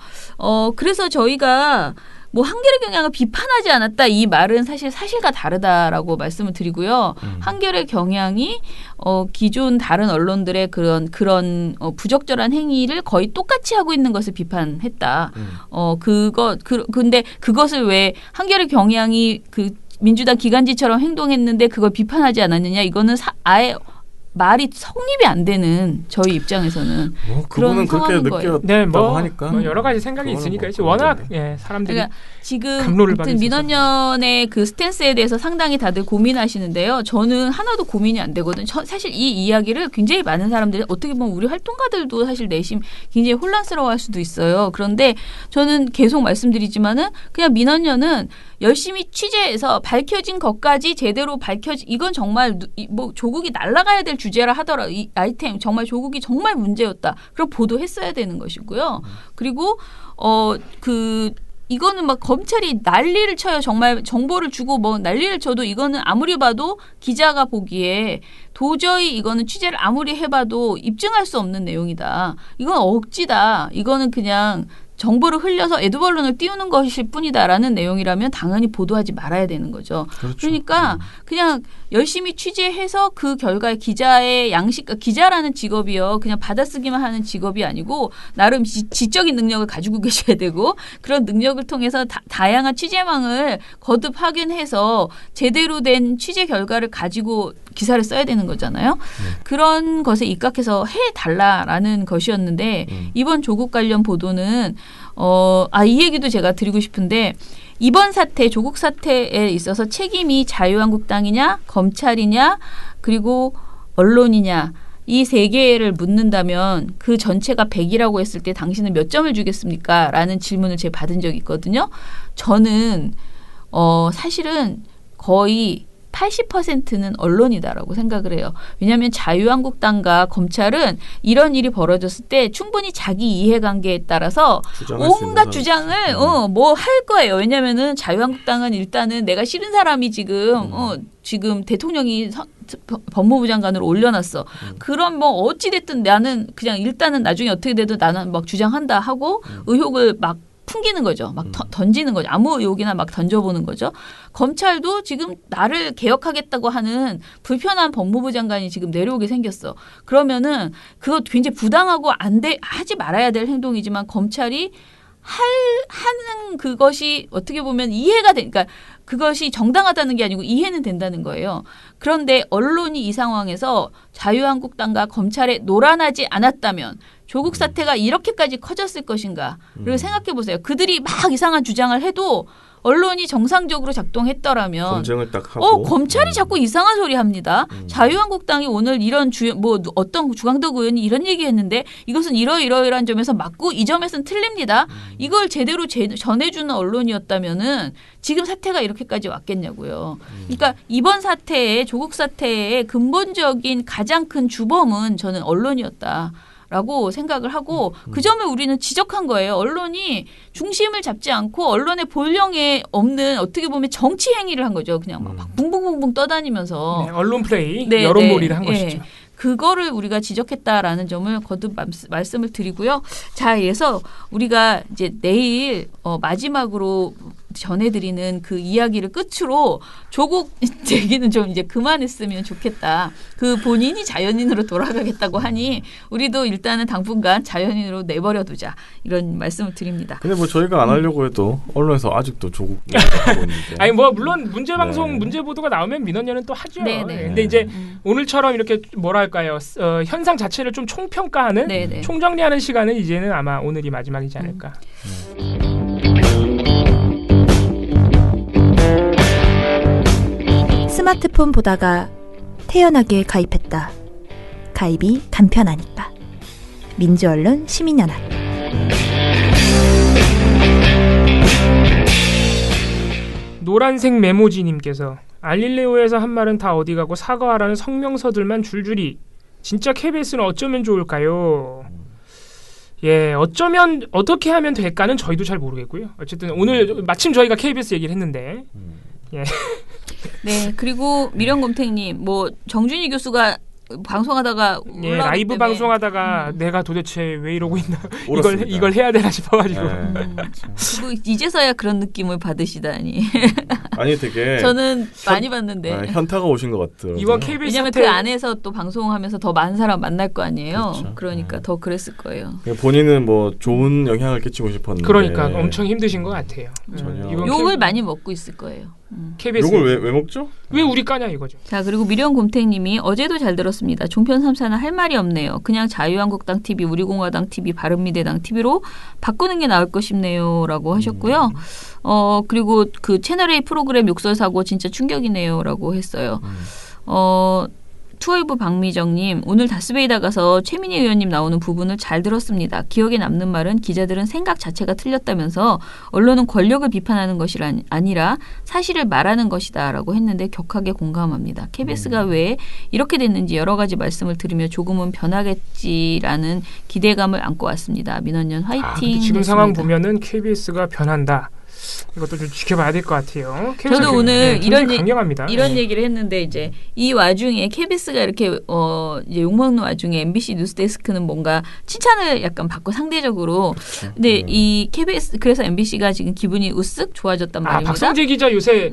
그래서 저희가 뭐 한겨레 경향을 비판하지 않았다 이 말은 사실과 다르다라고 말씀을 드리고요. 한겨레 경향이 기존 다른 언론들의 그런 부적절한 행위를 거의 똑같이 하고 있는 것을 비판했다. 근데 그것을 왜 한겨레 경향이 그 민주당 기관지처럼 행동했는데 그걸 비판하지 않았느냐? 이거는 아예 말이 성립이 안 되는 저희 입장에서는 그분은 그런 그렇게 상황인 거예요. 느꼈다고 네, 하니까. 뭐 여러 가지 생각이 그거는 있으니까 뭐 워낙 그런데. 사람들이 그러니까 지금 감로를 아무튼 받을 수 민원연의 그 스탠스에 대해서 상당히 다들 고민하시는데요. 저는 하나도 고민이 안 되거든요. 사실 이 이야기를 굉장히 많은 사람들이 어떻게 보면 우리 활동가들도 사실 내심 굉장히 혼란스러워할 수도 있어요. 그런데 저는 계속 말씀드리지만은 그냥 민원연은 열심히 취재해서 밝혀진 것까지 제대로 이건 정말 뭐 조국이 날아가야 될 주제라 하더라도 이 아이템 정말 조국이 정말 문제였다. 그럼 보도했어야 되는 것이고요. 그리고 이거는 막 검찰이 난리를 쳐요. 정말 정보를 주고 뭐 난리를 쳐도 이거는 아무리 봐도 기자가 보기에 도저히 이거는 취재를 아무리 해봐도 입증할 수 없는 내용이다. 이건 억지다. 이거는 그냥 정보를 흘려서 애드벌룬을 띄우는 것일 뿐이다라는 내용이라면 당연히 보도하지 말아야 되는 거죠. 그렇죠. 그러니까 그냥 열심히 취재해서 그 결과에 기자의 양식, 기자라는 직업이요. 그냥 받아쓰기만 하는 직업이 아니고 나름 지적인 능력을 가지고 계셔야 되고 그런 능력을 통해서 다양한 취재망을 거듭 확인해서 제대로 된 취재 결과를 가지고 기사를 써야 되는 거잖아요. 그런 것에 입각해서 해달라라는 것이었는데 이번 조국 관련 보도는 이 얘기도 제가 드리고 싶은데 이번 사태, 조국 사태에 있어서 책임이 자유한국당이냐, 검찰이냐, 그리고 언론이냐 이 세 개를 묻는다면 그 전체가 100이라고 했을 때 당신은 몇 점을 주겠습니까? 라는 질문을 제가 받은 적이 있거든요. 저는 사실은 거의 80%는 언론이다라고 생각을 해요. 왜냐하면 자유한국당과 검찰은 이런 일이 벌어졌을 때 충분히 자기 이해관계에 따라서 온갖 주장을 뭐 할 거예요. 왜냐하면은 자유한국당은 일단은 내가 싫은 사람이 지금 대통령이 법무부 장관으로 올려놨어. 그럼 뭐 어찌 됐든 나는 그냥 일단은 나중에 어떻게 되든 나는 막 주장한다 하고 의혹을 막 풍기는 거죠. 막 던지는 거죠. 아무 의혹이나 막 던져보는 거죠. 검찰도 지금 나를 개혁하겠다고 하는 불편한 법무부 장관이 지금 내려오게 생겼어. 그러면은 그거 굉장히 부당하고 하지 말아야 될 행동이지만 검찰이 하는 그것이 어떻게 보면 이해가 되니까 그것이 정당하다는 게 아니고 이해는 된다는 거예요. 그런데 언론이 이 상황에서 자유한국당과 검찰에 노란하지 않았다면 조국 사태가 이렇게까지 커졌을 것인가를 생각해 보세요. 그들이 막 이상한 주장을 해도 언론이 정상적으로 작동했더라면 검증을 딱 하고 검찰이 자꾸 이상한 소리 합니다. 자유한국당이 오늘 이런 어떤 주광덕 의원이 이런 얘기했는데 이것은 이러이러한 점에서 맞고 이 점에서는 틀립니다. 이걸 제대로 전해주는 언론이었다면은 지금 사태가 이렇게까지 왔겠냐고요. 그러니까 이번 사태에 조국 사태의 근본적인 가장 큰 주범은 저는 언론이었다. 라고 생각을 하고 그 점을 우리는 지적한 거예요. 언론이 중심을 잡지 않고 언론의 본령에 없는 어떻게 보면 정치 행위를 한 거죠. 그냥 막 붕붕붕붕 떠다니면서. 네, 언론 플레이, 여론몰이를 한 것이죠. 그거를 우리가 지적했다라는 점을 거듭 말씀을 드리고요. 자, 그래서 우리가 이제 내일 마지막으로 전해드리는 그 이야기를 끝으로 조국 얘기는 좀 이제 그만했으면 좋겠다. 그 본인이 자연인으로 돌아가겠다고 하니 우리도 일단은 당분간 자연인으로 내버려두자 이런 말씀을 드립니다. 근데 뭐 저희가 안 하려고 해도 언론에서 아직도 조국 하고 있는데. 아니 뭐 물론 문제 방송, 문제 보도가 나오면 민원연은 또 하죠. 네네. 근데 이제 오늘처럼 이렇게 뭐랄까요 현상 자체를 좀 총평가하는, 네네. 총정리하는 시간은 이제는 아마 오늘이 마지막이지 않을까. 스마트폰 보다가 태연하게 가입했다. 가입이 간편하니까. 민주언론 시민연합. 노란색 메모지님께서 알릴레오에서 한 말은 다 어디 가고 사과하라는 성명서들만 줄줄이. 진짜 KBS는 어쩌면 좋을까요? 예, 어떻게 하면 될까는 저희도 잘 모르겠고요. 어쨌든 오늘 마침 저희가 KBS 얘기를 했는데. 예. 네, 그리고 미련곰탱님, 뭐 정준희 교수가 방송하다가 라이브 때문에. 방송하다가 내가 도대체 왜 이러고 있나 옳았습니다. 이걸 해야 되나 싶어가지고. 그리고 이제서야 그런 느낌을 받으시다니. 아니 되게 저는 많이 봤는데. 현타가 오신 것 같더라고요. 이번 KBS 왜냐하면 사태 그 안에서 또 방송하면서 더 많은 사람 만날 거 아니에요. 그렇죠. 그러니까 더 그랬을 거예요. 본인은 뭐 좋은 영향을 끼치고 싶었는데. 그러니까 엄청 힘드신 것 같아요. 전혀. 이건 욕을 많이 먹고 있을 거예요. KBS 욕을 왜 먹죠? 왜 우리 까냐 이거죠. 자, 그리고 미련곰탱님이 어제도 잘 들었습니다. 종편 3사는 할 말이 없네요. 그냥 자유한국당 TV, 우리공화당 TV, 바른미래당 TV로 바꾸는 게 나을 것이네요. 라고 하셨고요. 그리고 그 채널A 프로그램 욕설 사고 진짜 충격이네요. 라고 했어요. 투어이브 박미정님, 오늘 다스베이다 가서 최민희 의원님 나오는 부분을 잘 들었습니다. 기억에 남는 말은 기자들은 생각 자체가 틀렸다면서 언론은 권력을 비판하는 것이 아니라 사실을 말하는 것이다 라고 했는데 격하게 공감합니다. KBS가 왜 이렇게 됐는지 여러 가지 말씀을 들으며 조금은 변하겠지라는 기대감을 안고 왔습니다. 민원연 화이팅. 근데 지금 했습니다. 상황 보면은 KBS가 변한다. 이것도 좀 지켜봐야 될 것 같아요. 저도 오늘 이런 강경합니다. 이런 네. 얘기를 했는데 이제 이 와중에 KBS가 이렇게 이제 욕먹는 와중에 MBC 뉴스데스크는 뭔가 칭찬을 약간 받고 상대적으로 근데 이 KBS 그래서 MBC가 지금 기분이 우쓱 좋아졌단 말입니다. 박성재 기자 요새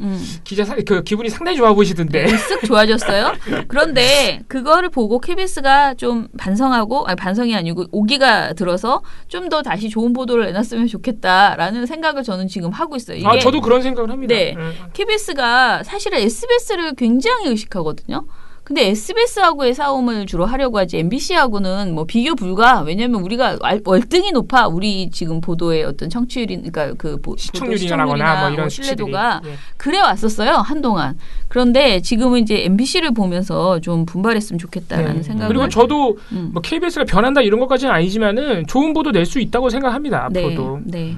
그 기분이 상당히 좋아 보이시던데. 쓱 좋아졌어요. 그런데 그거를 보고 KBS가 좀 반성하고 반성이 아니고 오기가 들어서 좀 더 다시 좋은 보도를 내놨으면 좋겠다라는 생각을 저는 지금 하고 있어요. 이게 저도 그런 생각을 합니다. 네. KBS가 사실은 SBS를 굉장히 의식하거든요. 근데 SBS하고의 싸움을 주로 하려고 하지 MBC하고는 뭐 비교 불가. 왜냐하면 우리가 월등히 높아. 우리 지금 보도의 어떤 청취율이 그러니까 그 시청률이나 뭐 이런 신뢰도가 수치들이. 그래 왔었어요 한동안. 그런데 지금은 이제 MBC를 보면서 좀 분발했으면 좋겠다라는 생각을. 그리고 저도 뭐 KBS가 변한다 이런 것까지는 아니지만은 좋은 보도 낼 수 있다고 생각합니다. 앞으로도. 네.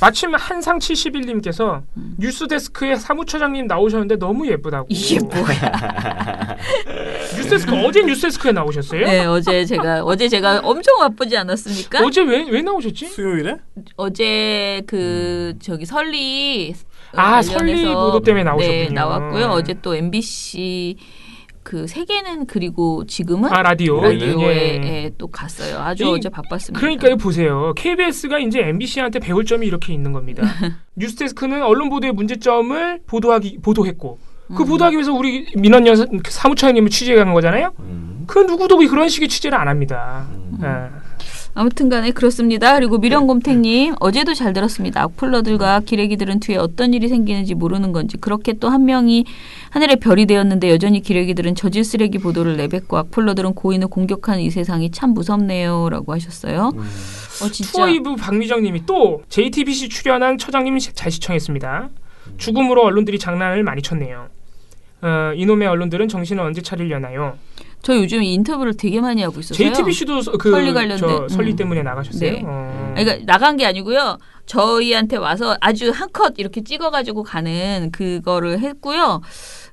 마침 한상71님께서 뉴스데스크에 사무처장님 나오셨는데 너무 예쁘다고. 이게 뭐야? 뉴스데스크 어제 뉴스데스크에 나오셨어요? 네, 어제 제가 엄청 바쁘지 않았습니까? 어제 왜 나오셨지? 수요일에? 어제 저기 설리 설리 보도 때문에 나오셨군요. 네, 나왔고요. 어제 또 MBC 그 세계는 그리고 지금은 라디오에 예, 또 갔어요. 아주 어제 바빴습니다. 그러니까 보세요. KBS가 이제 MBC한테 배울 점이 이렇게 있는 겁니다. 뉴스데스크는 언론 보도의 문제점을 보도했고 그 보도하기 위해서 우리 민원연 사무처장님을 취재해 간 거잖아요. 그 누구도 그런 식의 취재를 안 합니다. 아무튼간에 그렇습니다. 그리고 미련곰탱님 어제도 잘 들었습니다. 악플러들과 기레기들은 뒤에 어떤 일이 생기는지 모르는 건지 그렇게 또 한 명이 하늘의 별이 되었는데 여전히 기레기들은 저질 쓰레기 보도를 내뱉고 악플러들은 고인을 공격하는 이 세상이 참 무섭네요 라고 하셨어요. 진짜. 투어이브 박미정님이 또 JTBC 출연한 처장님 잘 시청했습니다. 죽음으로 언론들이 장난을 많이 쳤네요. 이놈의 언론들은 정신을 언제 차리려나요? 저 요즘 인터뷰를 되게 많이 하고 있어서요. JTBC도 설리 관련된 설리 때문에 나가셨어요? 네. 그러니까 나간 게 아니고요. 저희한테 와서 아주 한 컷 이렇게 찍어가지고 가는 그거를 했고요.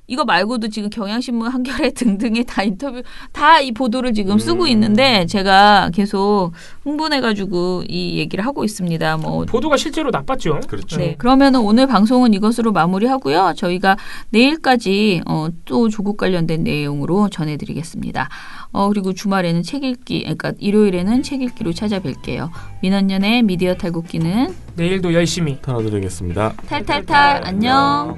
이거 말고도 지금 경향신문, 한겨레 등등의 다 인터뷰, 다 이 보도를 지금 쓰고 있는데 제가 계속 흥분해가지고 이 얘기를 하고 있습니다. 보도가 실제로 나빴죠. 그렇죠. 네, 그러면은 오늘 방송은 이것으로 마무리하고요. 저희가 내일까지 또 조국 관련된 내용으로 전해드리겠습니다. 그리고 주말에는 책 읽기, 그러니까 일요일에는 책 읽기로 찾아뵐게요. 민원연의 미디어 탈곡기는 내일도 열심히 털어드리겠습니다. 탈탈탈 안녕.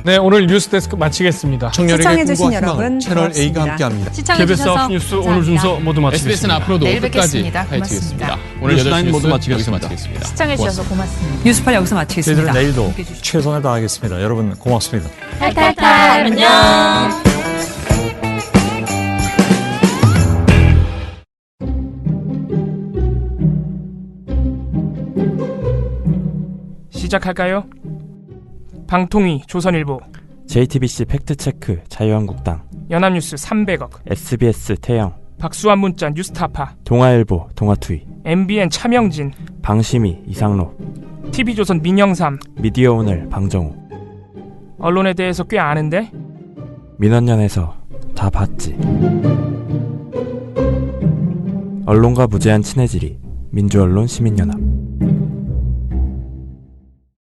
네, 오늘 뉴스데스크 마치겠습니다. 시청해주신 여러분 채널 A가 고맙습니다. 함께합니다. KBS 9시 뉴스 오늘 순서 모두 마치겠습니다. SBS는 앞으로도 내일 끝까지 뵙겠습니다. 파헤치겠습니다. 고맙습니다. 오늘 8시 뉴스9 뉴스 모두 여기서 마치겠습니다. 마치겠습니다. 시청해주셔서 고맙습니다. 뉴스팔 여기서 마치겠습니다. 저희들은 내일도 최선을 다하겠습니다. 여러분 고맙습니다. 탈탈탈 안녕. 시작할까요? 방통위 조선일보 JTBC 팩트체크 자유한국당 연합뉴스 300억 SBS 태영 박수환 문자 뉴스타파 동아일보 동아투이 MBN 차명진 방심이 이상로 TV조선 민영삼 미디어오늘 방정우 언론에 대해서 꽤 아는데 민원연에서 다 봤지. 언론과 무제한 친해지리 민주언론 시민연합